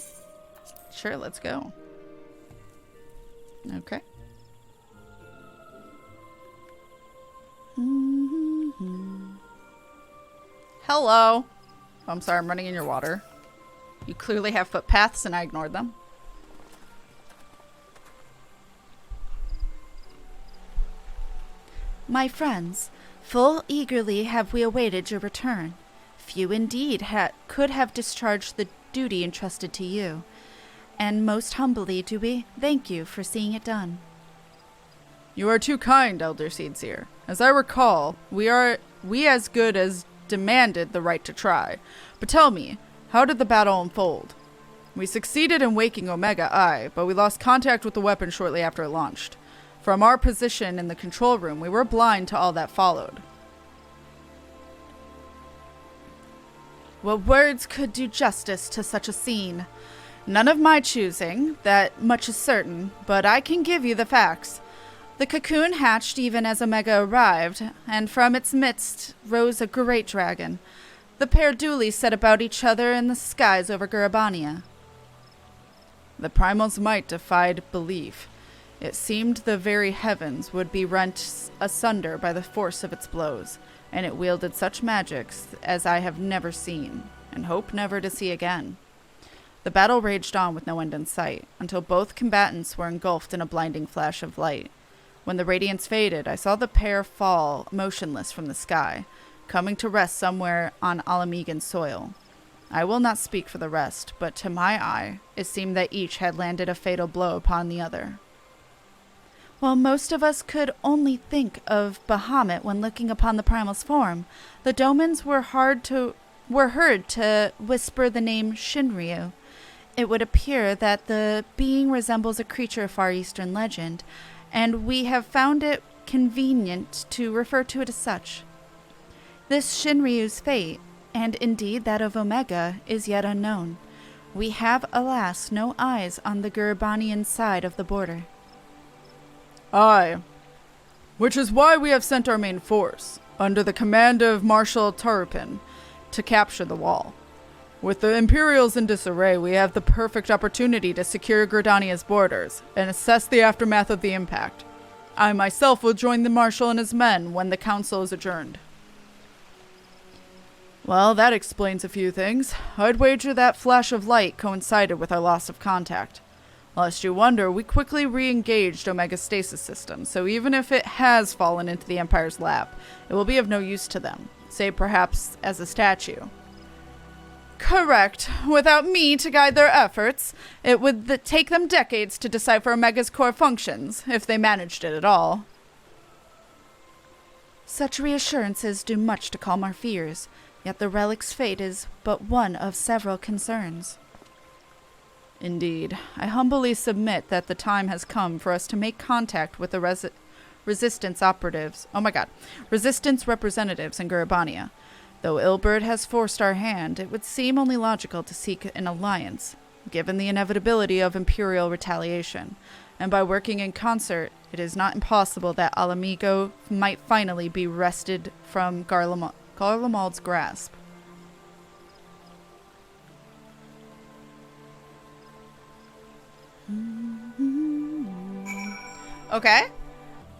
Sure, let's go. Okay. Hello. Oh, I'm sorry, I'm running in your water. You clearly have footpaths and I ignored them. My friends, full eagerly have we awaited your return. Few indeed could have discharged the duty entrusted to you, and most humbly do we thank you for seeing it done. You are too kind, Elder Seedseer. As I recall, we as good as demanded the right to try. But tell me, how did the battle unfold? We succeeded in waking Omega, aye, but we lost contact with the weapon shortly after it launched. From our position in the control room, we were blind to all that followed. What words could do justice to such a scene? None of my choosing, that much is certain, but I can give you the facts. The cocoon hatched even as Omega arrived, and from its midst rose a great dragon. The pair duly set about each other in the skies over Garabania. The primal's might defied belief. It seemed the very heavens would be rent asunder by the force of its blows, and it wielded such magics as I have never seen, and hope never to see again. The battle raged on with no end in sight, until both combatants were engulfed in a blinding flash of light. When the radiance faded, I saw the pair fall motionless from the sky, coming to rest somewhere on Alamegan soil. I will not speak for the rest, but to my eye, it seemed that each had landed a fatal blow upon the other. While most of us could only think of Bahamut when looking upon the primal's form, the Domans were heard to whisper the name Shinryu. It would appear that the being resembles a creature of Far Eastern legend, and we have found it convenient to refer to it as such. This Shinryu's fate, and indeed that of Omega, is yet unknown. We have, alas, no eyes on the Garabanian side of the border. Aye. Which is why we have sent our main force, under the command of Marshal Tarupin, to capture the wall. With the Imperials in disarray, we have the perfect opportunity to secure Gridania's borders and assess the aftermath of the impact. I myself will join the Marshal and his men when the council is adjourned. Well, that explains a few things. I'd wager that flash of light coincided with our loss of contact. Lest you wonder, we quickly re-engaged Omega's stasis system, so even if it has fallen into the Empire's lap, it will be of no use to them, save perhaps as a statue. Correct. Without me to guide their efforts, it would take them decades to decipher Omega's core functions, if they managed it at all. Such reassurances do much to calm our fears, yet the relic's fate is but one of several concerns. Indeed. I humbly submit that the time has come for us to make contact with the resistance representatives in Garabania. Though Ilberd has forced our hand, it would seem only logical to seek an alliance, given the inevitability of Imperial retaliation, and by working in concert, it is not impossible that Alamigo might finally be wrested from Garlemald's grasp. Okay.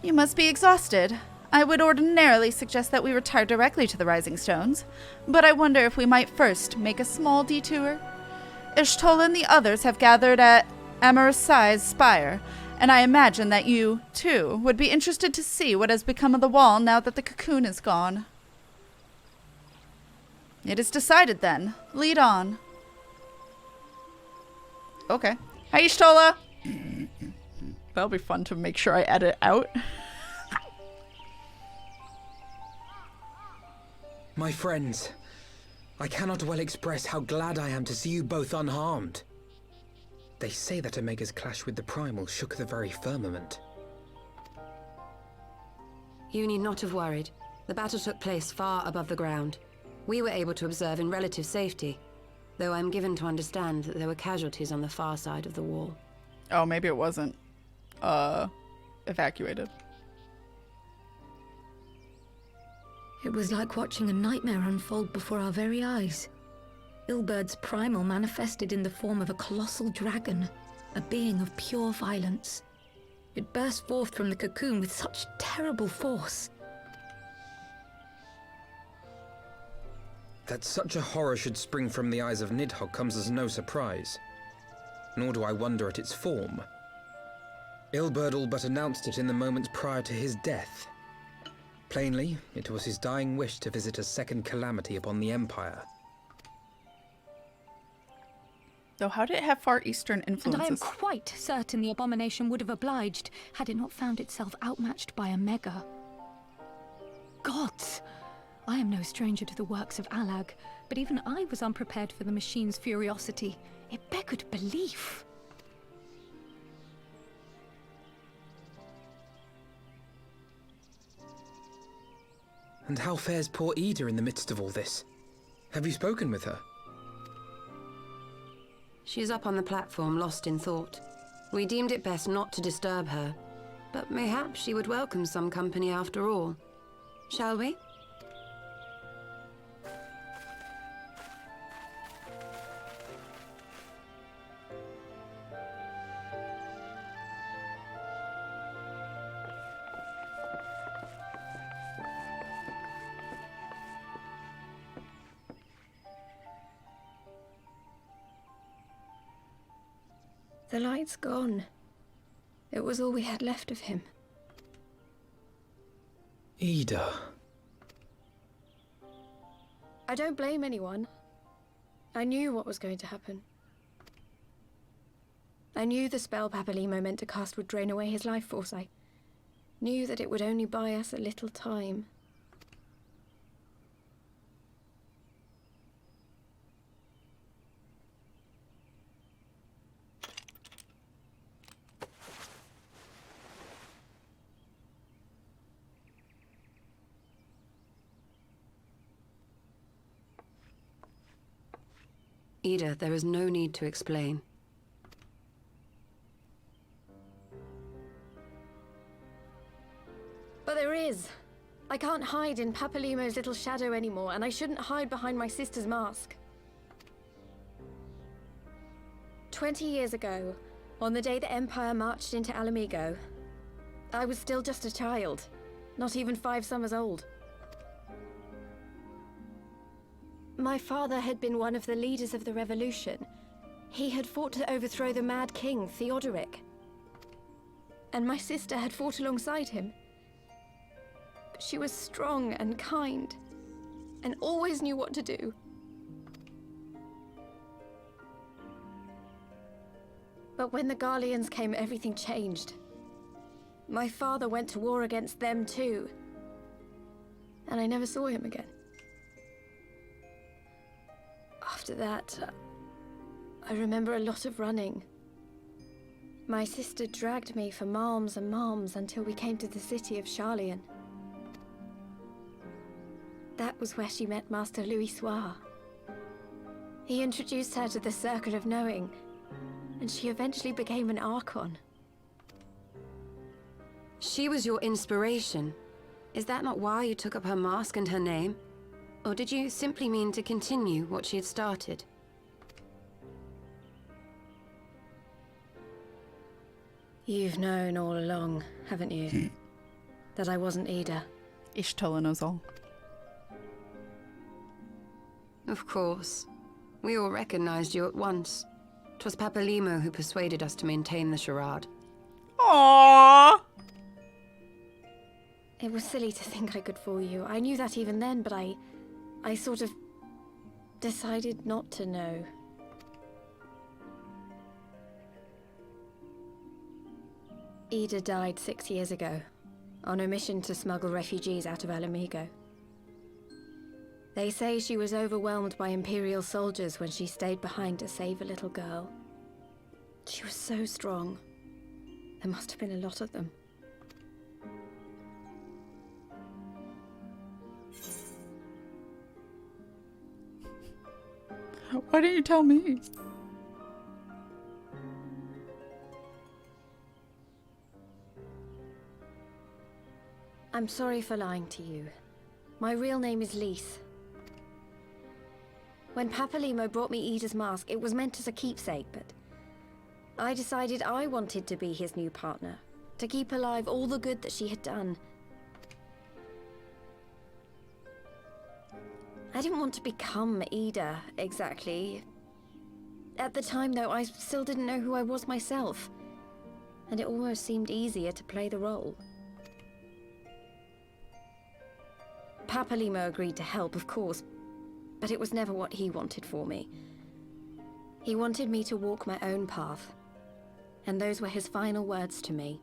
You must be exhausted. I would ordinarily suggest that we retire directly to the Rising Stones, but I wonder if we might first make a small detour. Ishtola and the others have gathered at Amarasai's spire, and I imagine that you, too, would be interested to see what has become of the wall now that the cocoon is gone. It is decided, then. Lead on. Okay. Hi, Ishtola! That'll be fun to make sure I edit out. My friends, I cannot well express how glad I am to see you both unharmed. They say that Omega's clash with the Primal shook the very firmament. You need not have worried. The battle took place far above the ground. We were able to observe in relative safety, though I'm given to understand that there were casualties on the far side of the wall. Oh, maybe it wasn't evacuated. It was like watching a nightmare unfold before our very eyes. Ilberd's primal manifested in the form of a colossal dragon, a being of pure violence. It burst forth from the cocoon with such terrible force. That such a horror should spring from the eyes of Nidhogg comes as no surprise. Nor do I wonder at its form. Ilberd all but announced it in the moments prior to his death. Plainly, it was his dying wish to visit a second calamity upon the Empire. Though how did it have Far Eastern And influences? I am quite certain the abomination would have obliged had it not found itself outmatched by Omega. Gods! I am no stranger to the works of Alag, but even I was unprepared for the machine's furiosity. It beggared belief. And how fares poor Ida in the midst of all this? Have you spoken with her? She's up on the platform, lost in thought. We deemed it best not to disturb her, but mayhaps she would welcome some company after all. Shall we? The light's gone. It was all we had left of him. Ida. I don't blame anyone. I knew what was going to happen. I knew the spell Papalimo meant to cast would drain away his life force. I knew that it would only buy us a little time. Ida, there is no need to explain. But there is. I can't hide in Papalimo's little shadow anymore, and I shouldn't hide behind my sister's mask. 20 years ago, on the day the Empire marched into Alamigo, I was still just a child, not even 5 summers old. My father had been one of the leaders of the revolution. He had fought to overthrow the Mad King, Theodoric. And my sister had fought alongside him. But she was strong and kind, and always knew what to do. But when the Garleans came, everything changed. My father went to war against them too. And I never saw him again. After that, I remember a lot of running. My sister dragged me for malms and malms until we came to the city of Charlian. That was where she met Master Louis Soir. He introduced her to the Circle of Knowing, and she eventually became an Archon. She was your inspiration. Is that not why you took up her mask and her name? Or did you simply mean to continue what she had started? You've known all along, haven't you? That I wasn't Ida. Ishtala knows all. Of course. We all recognized you at once. 'Twas Papalimo who persuaded us to maintain the charade. Aww. It was silly to think I could fool you. I knew that even then, but I sort of decided not to know. Ida died 6 years ago, on a mission to smuggle refugees out of Alamigo. They say she was overwhelmed by Imperial soldiers when she stayed behind to save a little girl. She was so strong. There must have been a lot of them. Why didn't you tell me? I'm sorry for lying to you. My real name is Lise. When Papalimo brought me Ida's mask, it was meant as a keepsake, but I decided I wanted to be his new partner, to keep alive all the good that she had done. I didn't want to become Ida, exactly. At the time, though, I still didn't know who I was myself, and it almost seemed easier to play the role. Papalimo agreed to help, of course, but it was never what he wanted for me. He wanted me to walk my own path, and those were his final words to me.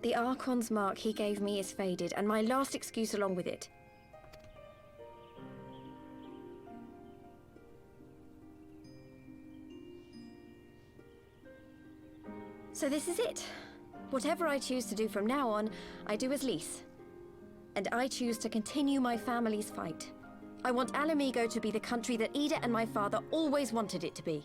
The Archon's mark he gave me is faded, and my last excuse along with it. So this is it. Whatever I choose to do from now on, I do as Lys. And I choose to continue my family's fight. I want Ala Mhigo to be the country that Ida and my father always wanted it to be.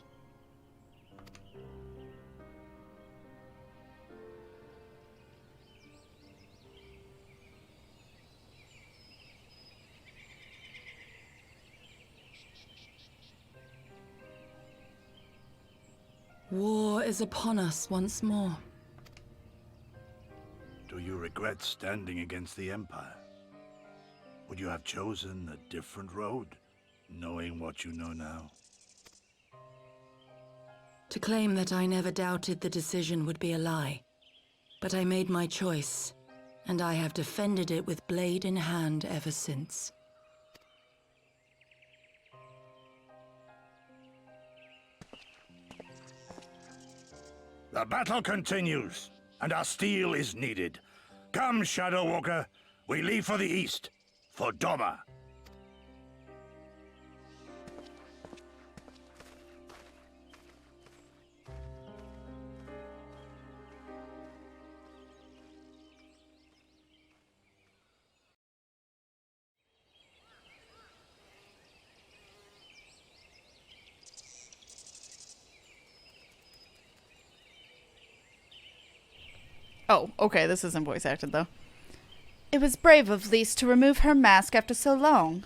War is upon us once more. Do you regret standing against the Empire? Would you have chosen a different road, knowing what you know now? To claim that I never doubted the decision would be a lie. But I made my choice, and I have defended it with blade in hand ever since. The battle continues, and our steel is needed. Come, Shadow Walker, we leave for the east, for Doma. Oh, okay, this isn't voice acted, though. It was brave of Lys to remove her mask after so long.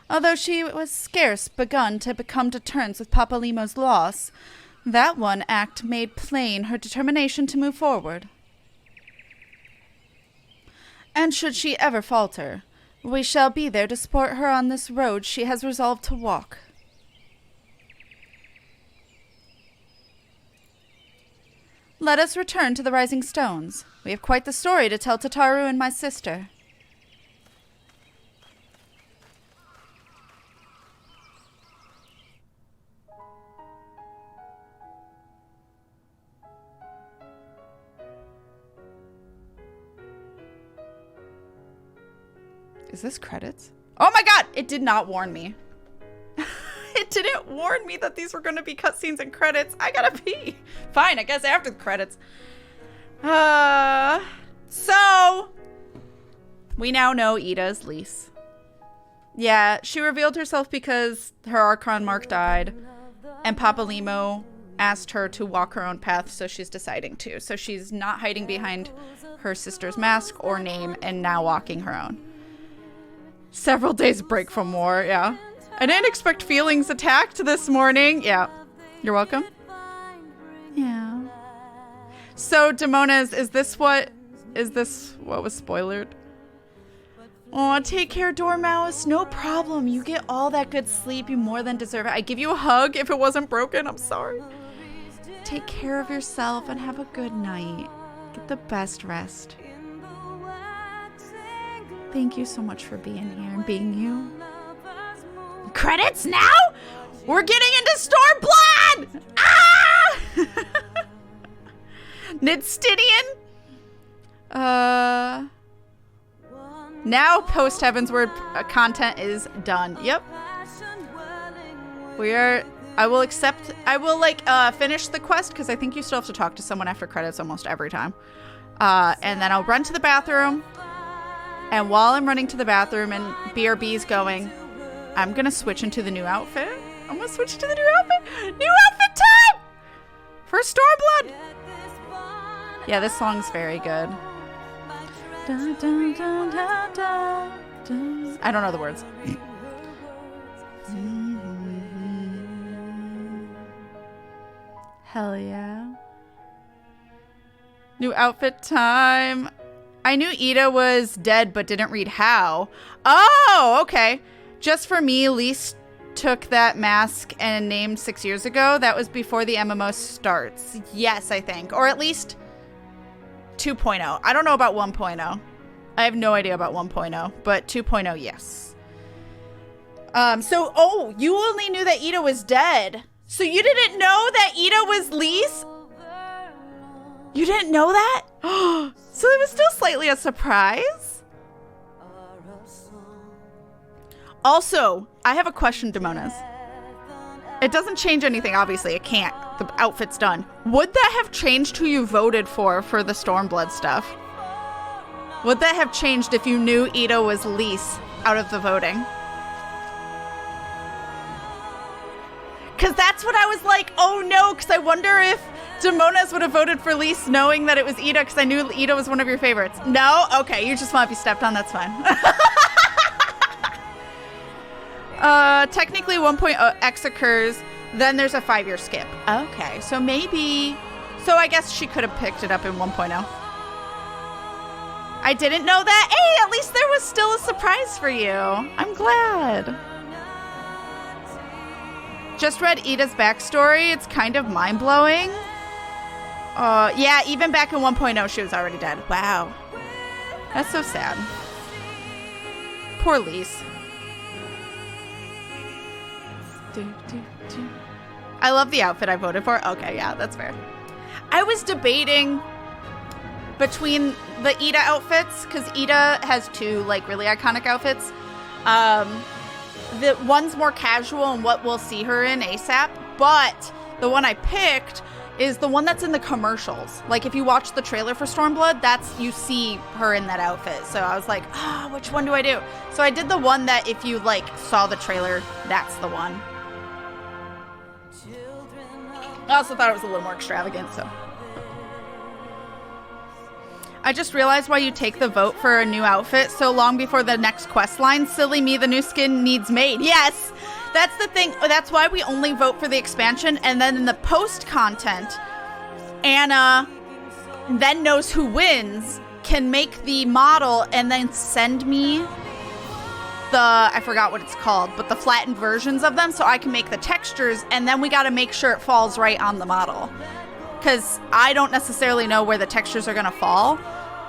Although she was scarce begun to come to terms with Papalimo's loss, that one act made plain her determination to move forward. And should she ever falter, we shall be there to support her on this road she has resolved to walk. Let us return to the Rising Stones. We have quite the story to tell to Taru and my sister. Is this credits? Oh my god! It did not warn me. It didn't warn me that these were going to be cutscenes and credits. I gotta pee. Fine, I guess after the credits. So we now know Ida is Lys. Yeah, she revealed herself because her Archon Mark died, and Papalimo asked her to walk her own path, so she's deciding to. So she's not hiding behind her sister's mask or name, and now walking her own. Several days break from war, yeah. I didn't expect feelings attacked this morning. Yeah. You're welcome. Yeah. So, Demonas, is this what was spoilered? Aw, take care, Dormouse. No problem. You get all that good sleep. You more than deserve it. I'd give you a hug if it wasn't broken. I'm sorry. Take care of yourself and have a good night. Get the best rest. Thank you so much for being here and being you. Credits now? We're getting into Stormblood! Ah! Nidstidian? Now Post Heavensward content is done. Yep. I will finish the quest because I think you still have to talk to someone after credits almost every time. And then I'll run to the bathroom. And while I'm running to the bathroom and BRB's going, I'm gonna switch into the new outfit. I'm gonna switch to the new outfit. New outfit time! For Stormblood! Yeah, this song's very good. Dun, dun, dun, dun, dun, dun. I don't know the words. Hell yeah. New outfit time. I knew Ida was dead but didn't read how. Oh, okay. Just for me, Lys took that mask and name 6 years ago. That was before the MMO starts. Yes, I think. Or at least 2.0. I don't know about 1.0. I have no idea about 1.0, but 2.0, yes. You only knew that Ida was dead. So you didn't know that Ida was Lys? You didn't know that? So it was still slightly a surprise? Also, I have a question, Demonas. It doesn't change anything, obviously. It can't. the outfit's done. Would that have changed who you voted for the Stormblood stuff? Would that have changed if you knew Ida was Lise out of the voting? Because that's what I was like, oh no, because I wonder if Demonas would have voted for Lise knowing that it was Ida, because I knew Ida was one of your favorites. No? Okay, you just want to be stepped on, that's fine. Technically 1.x occurs, then there's a 5-year skip. Okay, so maybe... So I guess she could have picked it up in 1.0. I didn't know that. Hey, at least there was still a surprise for you. I'm glad. Just read Ida's backstory. It's kind of mind-blowing. Yeah, even back in 1.0, she was already dead. Wow. That's so sad. Poor Lise. I love the outfit I voted for. Okay, yeah, that's fair. I was debating between the Ida outfits, because Ida has 2, like, really iconic outfits. The one's more casual and what we'll see her in ASAP, but the one I picked is the one that's in the commercials. Like, if you watch the trailer for Stormblood, you see her in that outfit. So I was like, which one do I do? So I did the one that if you, like, saw the trailer, that's the one. I also thought it was a little more extravagant, so. I just realized why you take the vote for a new outfit so long before the next quest line. Silly me, the new skin needs made. Yes, that's the thing. That's why we only vote for the expansion. And then in the post content, Anna then knows who wins, can make the model, and then send me I forgot what it's called, but the flattened versions of them so I can make the textures, and then we got to make sure it falls right on the model. Because I don't necessarily know where the textures are going to fall.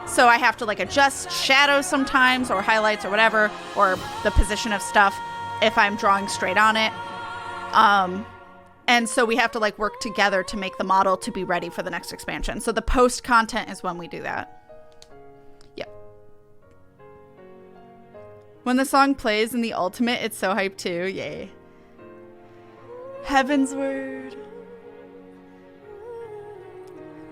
So I have to like adjust shadows sometimes, or highlights or whatever, or the position of stuff if I'm drawing straight on it. And so we have to like work together to make the model to be ready for the next expansion. So the post content is when we do that. Yep. When the song plays in the ultimate, it's so hyped too. Yay. Heavensward.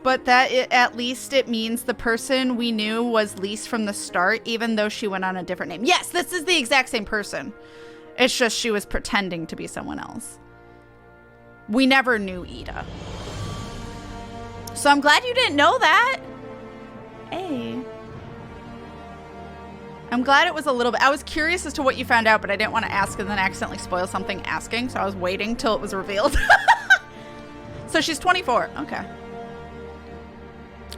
But at least it means the person we knew was Lise from the start, even though she went on a different name. Yes, this is the exact same person. It's just she was pretending to be someone else. We never knew Ida. So I'm glad you didn't know that. Hey. I'm glad it was a little bit. I was curious as to what you found out, but I didn't want to ask and then accidentally spoil something asking, so I was waiting till it was revealed. So she's 24. Okay.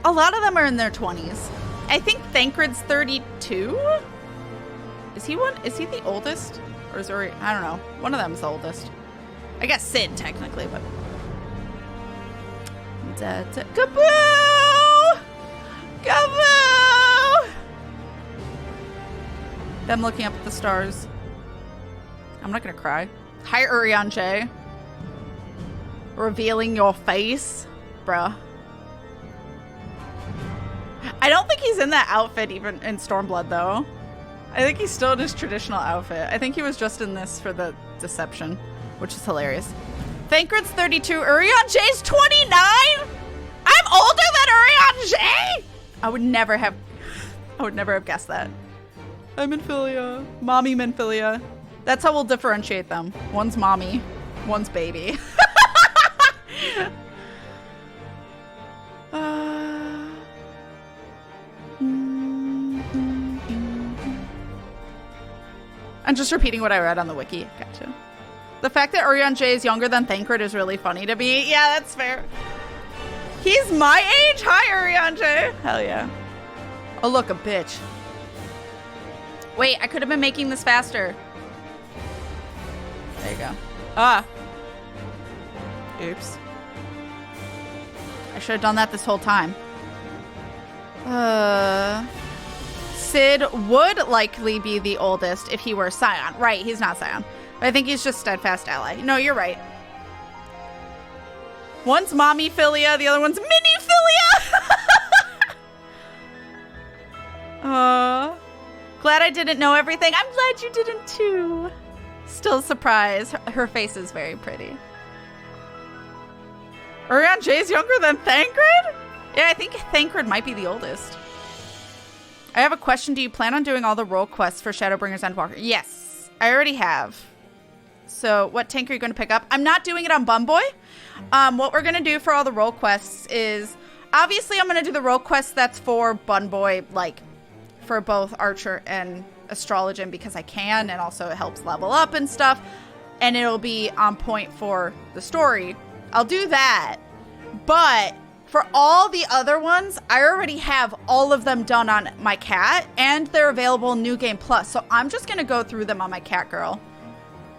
A lot of them are in their 20s. I think Thancred's 32? Is he the oldest? Or is there, I don't know. One of them's the oldest. I guess Sid, technically, but. Kaboo! Kaboo! Them looking up at the stars. I'm not gonna cry. Hi, Urian J. Revealing your face, bruh. I don't think he's in that outfit even in Stormblood, though. I think he's still in his traditional outfit. I think he was just in this for the deception, which is hilarious. Thancred's 32. Urian J's 29? I'm older than Urian J? I would never have guessed that. I'm Minfilia. Mommy Minfilia. That's how we'll differentiate them. One's mommy, one's baby. I'm just repeating what I read on the wiki. Gotcha. The fact that Urian J is younger than Thancred is really funny to me. Yeah, that's fair. He's my age? Hi, Urian J. Hell yeah. Oh, look, a bitch. Wait, I could have been making this faster. There you go. Ah. Oops. I should have done that this whole time. Sid would likely be the oldest if he were Scion. Right, he's not Scion. But I think he's just Steadfast Ally. No, you're right. One's Mommy Philia, the other one's Mini Philia! Glad I didn't know everything. I'm glad you didn't too. Still surprised. Her face is very pretty. Urian J's younger than Thancred? Yeah, I think Thancred might be the oldest. I have a question. Do you plan on doing all the role quests for Shadowbringers Endwalker? Yes, I already have. So what tank are you going to pick up? I'm not doing it on Bumboy. What we're going to do for all the role quests is, obviously I'm going to do the role quest that's for Bunboy, like for both Archer and Astrologian, because I can, and also it helps level up and stuff, and it'll be on point for the story. I'll do that, but for all the other ones, I already have all of them done on my cat, and they're available in New Game Plus, so I'm just going to go through them on my cat girl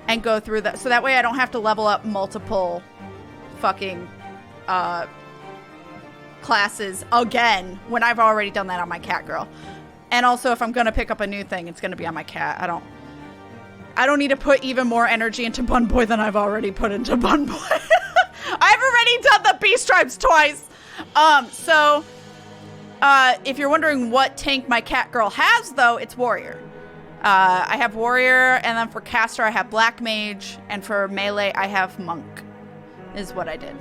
and go through that, so that way I don't have to level up multiple fucking classes again when I've already done that on my cat girl. And also, if I'm gonna pick up a new thing, it's gonna be on my cat. I don't need to put even more energy into Bunboy than I've already put into Bunboy. I've already done the Beast Tribes twice. If you're wondering what tank my cat girl has, though, it's Warrior. I have Warrior, and then for caster I have Black Mage, and for melee I have Monk, is what I did.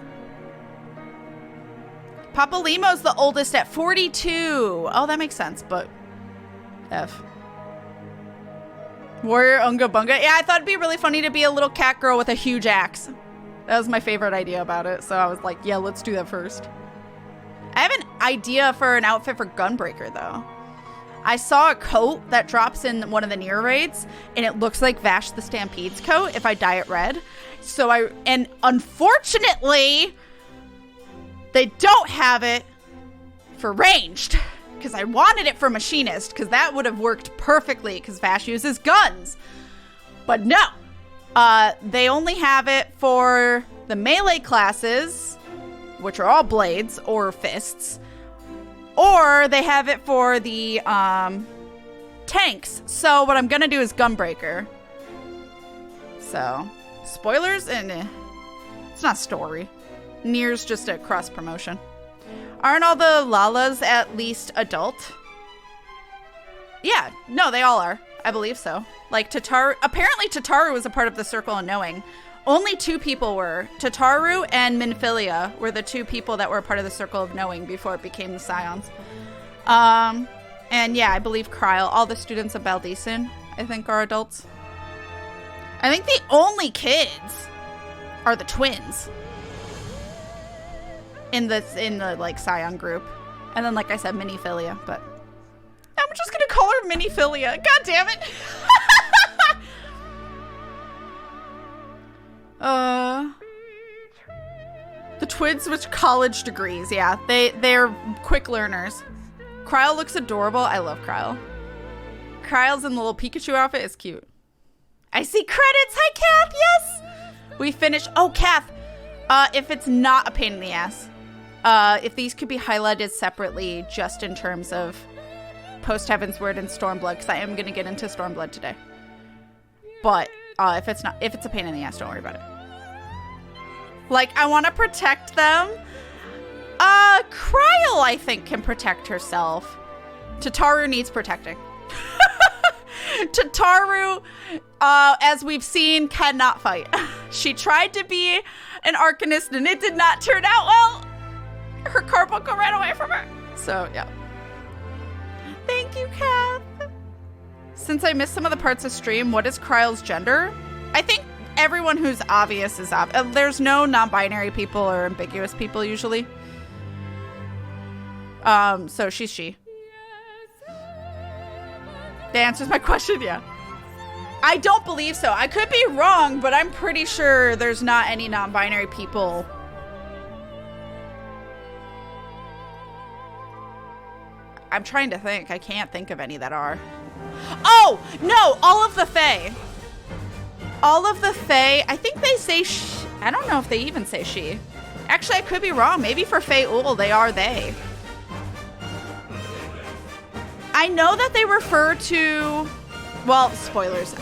Papa Limo's the oldest at 42. Oh, that makes sense, but F. Warrior Unga Bunga. Yeah, I thought it'd be really funny to be a little cat girl with a huge axe. That was my favorite idea about it, so I was like, yeah, let's do that first. I have an idea for an outfit for Gunbreaker, though. I saw a coat that drops in one of the Nero raids, and it looks like Vash the Stampede's coat if I dye it red. And unfortunately, they don't have it for ranged, because I wanted it for machinist, because that would have worked perfectly, because Vash uses guns. But no, they only have it for the melee classes, which are all blades or fists, or they have it for the tanks. So what I'm gonna do is Gunbreaker. So spoilers, and it's not story. Nier's just a cross promotion. Aren't all the Lalas at least adult? Yeah, no, they all are. I believe so. Like Tataru, apparently Tataru was a part of the Circle of Knowing. Only 2 people were. Tataru and Minfilia were the 2 people that were a part of the Circle of Knowing before it became the Scions. And yeah, I believe Kryl, all the students of Baldecin, I think, are adults. I think the only kids are the twins in the like Scion group, and then like I said, Minifillia. But I'm just gonna call her Minifillia. God damn it! The twins with college degrees. Yeah, they're quick learners. Kryl looks adorable. I love Kryl. Kryl's in the little Pikachu outfit is cute. I see credits. Hi, Kath. Yes, we finished. Oh, Kath. If it's not a pain in the ass, if these could be highlighted separately, just in terms of Post Heavensward and Stormblood, because I am going to get into Stormblood today. But if it's a pain in the ass, don't worry about it. Like, I want to protect them. Kryl, I think, can protect herself. Tataru needs protecting. Tataru, as we've seen, cannot fight. She tried to be an Arcanist, and it did not turn out well. Her Carbuncle ran away from her. So, yeah. Thank you, Kath. Since I missed some of the parts of stream, what is Kryl's gender? I think everyone who's obvious is obvious. There's no non-binary people or ambiguous people, usually. So she's she. That answers my question, yeah. I don't believe so. I could be wrong, but I'm pretty sure there's not any non-binary people. I'm trying to think. I can't think of any that are. Oh, no, all of the Fae. All of the Fae, I think they say I don't know if they even say she. Actually, I could be wrong. Maybe for Fae Ul, they are they. I know that they refer to, well, spoilers.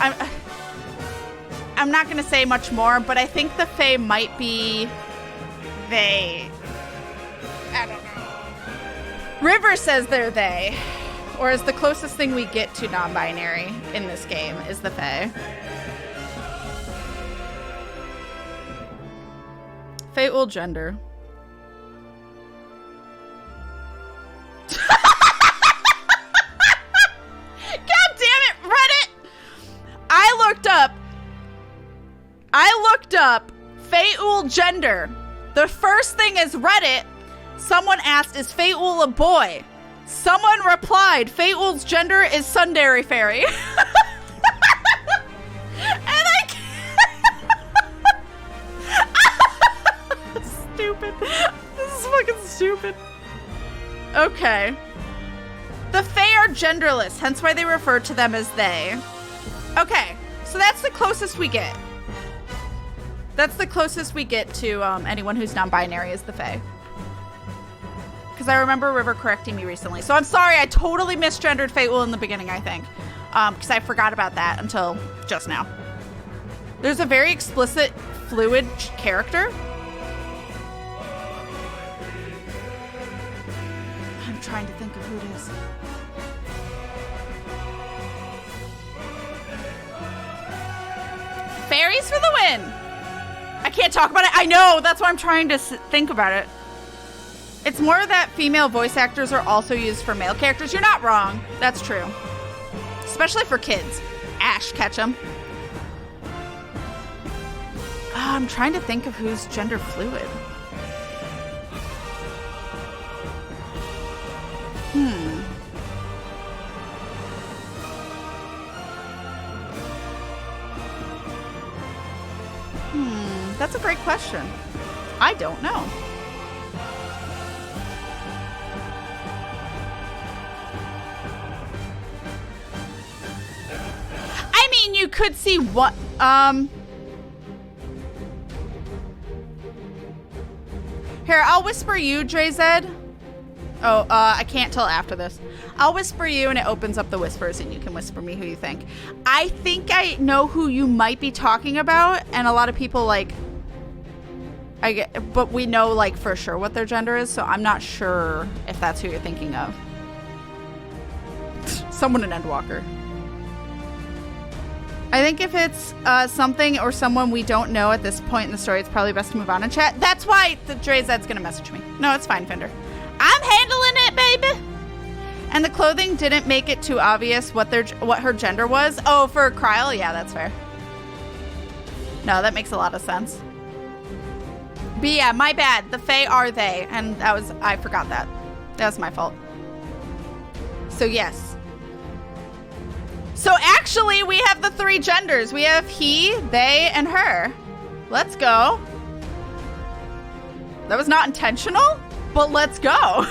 I'm not going to say much more, but I think the Fae might be they. I don't know. River says they're they, or is the closest thing we get to non-binary in this game is the Fae. Fae Ul gender. up Fe'ul gender. The first thing is Reddit. Someone asked, is Fe'ul a boy? Someone replied, Fe'ul's gender is Sundari Fairy. And I can't. Stupid. This is fucking stupid. Okay. The Fae are genderless, hence why they refer to them as they. Okay, so that's the closest we get. That's the closest we get to anyone who's non-binary is the Fae. Because I remember River correcting me recently. So I'm sorry, I totally misgendered Fe'ul in the beginning, I think. Because I forgot about that until just now. There's a very explicit fluid character. I'm trying to think of who it is. Fairies for the win! I can't talk about it. I know, that's why I'm trying to think about it. It's more that female voice actors are also used for male characters. You're not wrong. That's true. Especially for kids. Ash Ketchum. I'm trying to think of who's gender fluid. That's a great question. I don't know. I mean, you could see what, Here, I'll whisper you, Drazed. Oh, I can't till after this. I'll whisper you and it opens up the whispers and you can whisper me who you think. I think I know who you might be talking about, and a lot of people like, but we know like for sure what their gender is, so I'm not sure if that's who you're thinking of. Someone in Endwalker. I think if it's something or someone we don't know at this point in the story, it's probably best to move on and chat. That's why the Drazed's gonna message me. No, it's fine, Fender. I'm handling it, baby. And the clothing didn't make it too obvious what her gender was. Oh, for Kryl? Yeah, that's fair. No, that makes a lot of sense. But yeah, my bad. The Fae are they, and I forgot that. That was my fault. So yes. So actually, we have the 3 genders. We have he, they, and her. Let's go. That was not intentional, but let's go.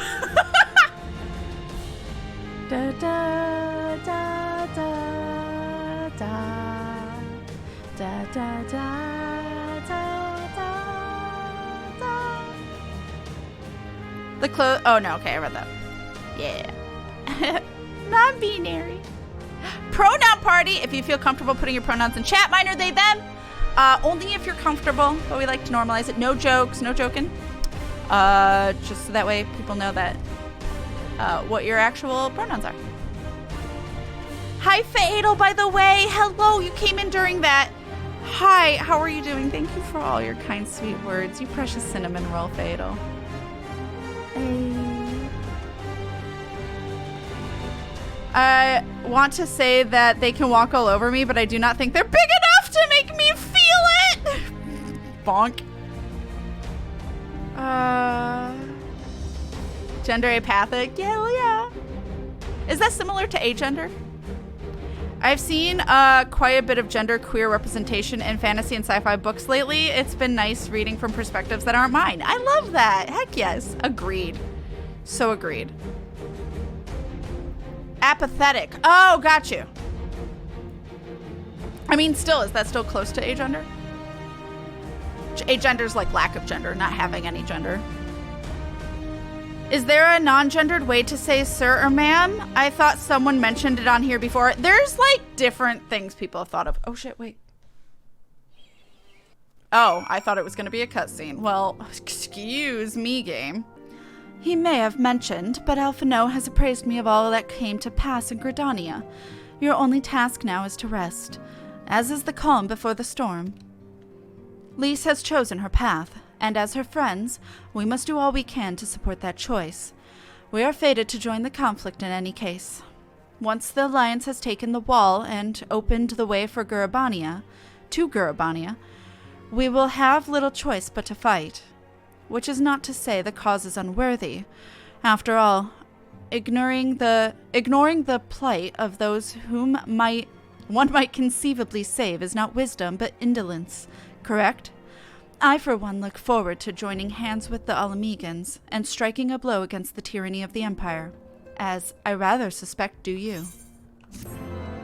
Da, da, da, da, da, da, da, da, da, da. The oh no, okay, I read that. Yeah. Non-binary. Pronoun party, if you feel comfortable putting your pronouns in chat. Mine are they, them. Only if you're comfortable, but we like to normalize it. No jokes, no joking. Just so that way people know that what your actual pronouns are. Hi, Fatal, by the way. Hello, you came in during that. Hi, how are you doing? Thank you for all your kind, sweet words. You precious cinnamon roll, Fatal. I want to say that they can walk all over me, but I do not think they're big enough to make me feel it. Bonk. Gender apathic? Yeah, well, yeah. Is that similar to agender? I've seen quite a bit of gender queer representation in fantasy and sci-fi books lately. It's been nice reading from perspectives that aren't mine. I love that. Heck yes. Agreed. So agreed. Apathetic. Oh, got you. I mean, still, is that still close to agender? Agender's like lack of gender, not having any gender. Is there a non-gendered way to say sir or ma'am? I thought someone mentioned it on here before. There's like different things people have thought of. Oh shit, wait. Oh, I thought it was gonna be a cutscene. Well, excuse me, game. He may have mentioned, but Alphino has appraised me of all that came to pass in Gridania. Your only task now is to rest, as is the calm before the storm. Lise has chosen her path, and as her friends, we must do all we can to support that choice. We are fated to join the conflict in any case. Once the Alliance has taken the wall and opened the way for Gurabania, We will have little choice but to fight, which is not to say the cause is unworthy. After all, ignoring the plight of those whom one might conceivably save is not wisdom but indolence, correct? I, for one, look forward to joining hands with the Alamegans and striking a blow against the tyranny of the Empire, as I rather suspect do you.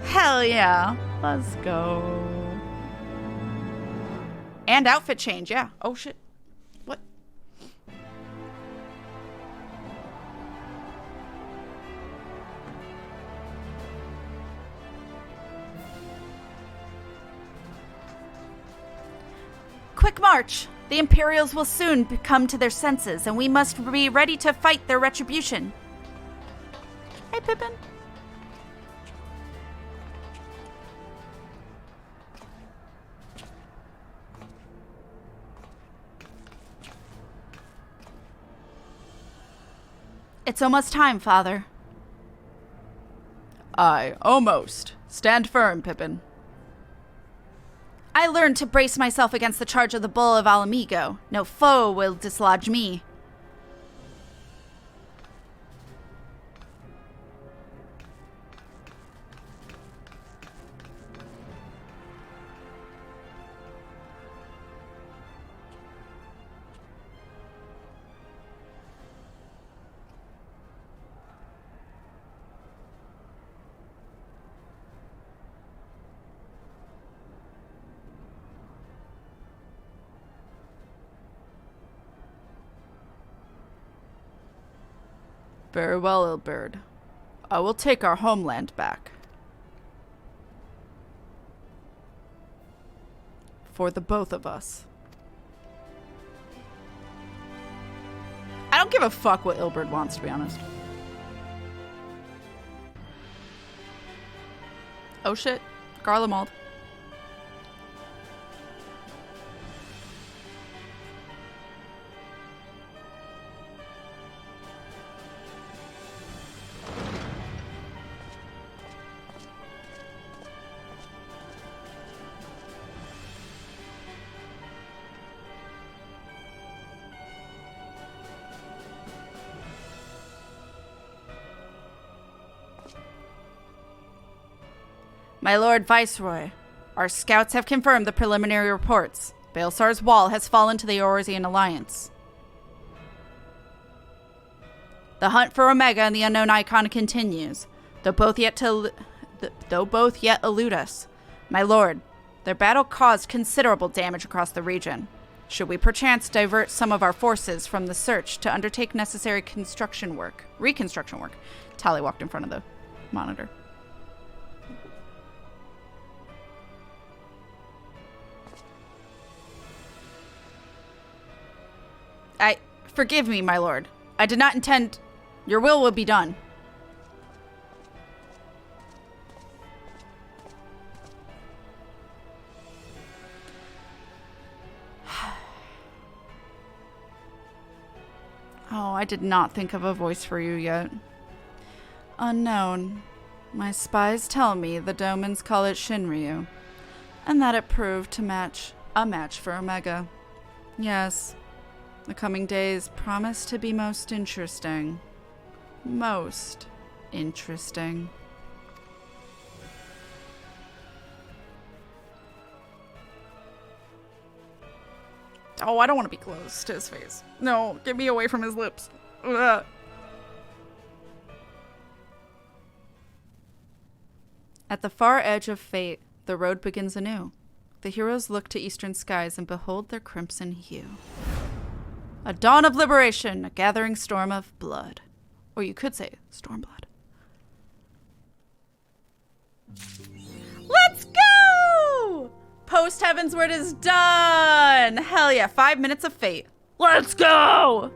Hell yeah! Let's go. And outfit change, yeah. Oh shit. What? Quick march! The Imperials will soon come to their senses, and we must be ready to fight their retribution. Hey, Pippin. It's almost time, Father. Aye, almost. Stand firm, Pippin. I learned to brace myself against the charge of the Bull of Alamigo. No foe will dislodge me. Very well, Ilberd. I will take our homeland back. For the both of us. I don't give a fuck what Ilberd wants, to be honest. Oh shit. Garlemald. My Lord Viceroy, our scouts have confirmed the preliminary reports. Baelsar's wall has fallen to the Eorzean Alliance. The hunt for Omega and the unknown icon continues, though both yet elude us. My lord, their battle caused considerable damage across the region. Should we perchance divert some of our forces from the search to undertake necessary reconstruction work? Tali walked in front of the monitor. Forgive me, my lord. I did not intend... Your will be done. Oh, I did not think of a voice for you yet. Unknown. My spies tell me the Domans call it Shinryu, and that it proved to a match for Omega. Yes. The coming days promise to be most interesting. Most interesting. Oh, I don't want to be close to his face. No, get me away from his lips. Ugh. At the far edge of fate, the road begins anew. The heroes look to eastern skies and behold their crimson hue. A dawn of liberation, a gathering storm of blood. Or you could say Stormblood. Let's go! Post Heavensward is done! Hell yeah, 5 minutes of fate. Let's go!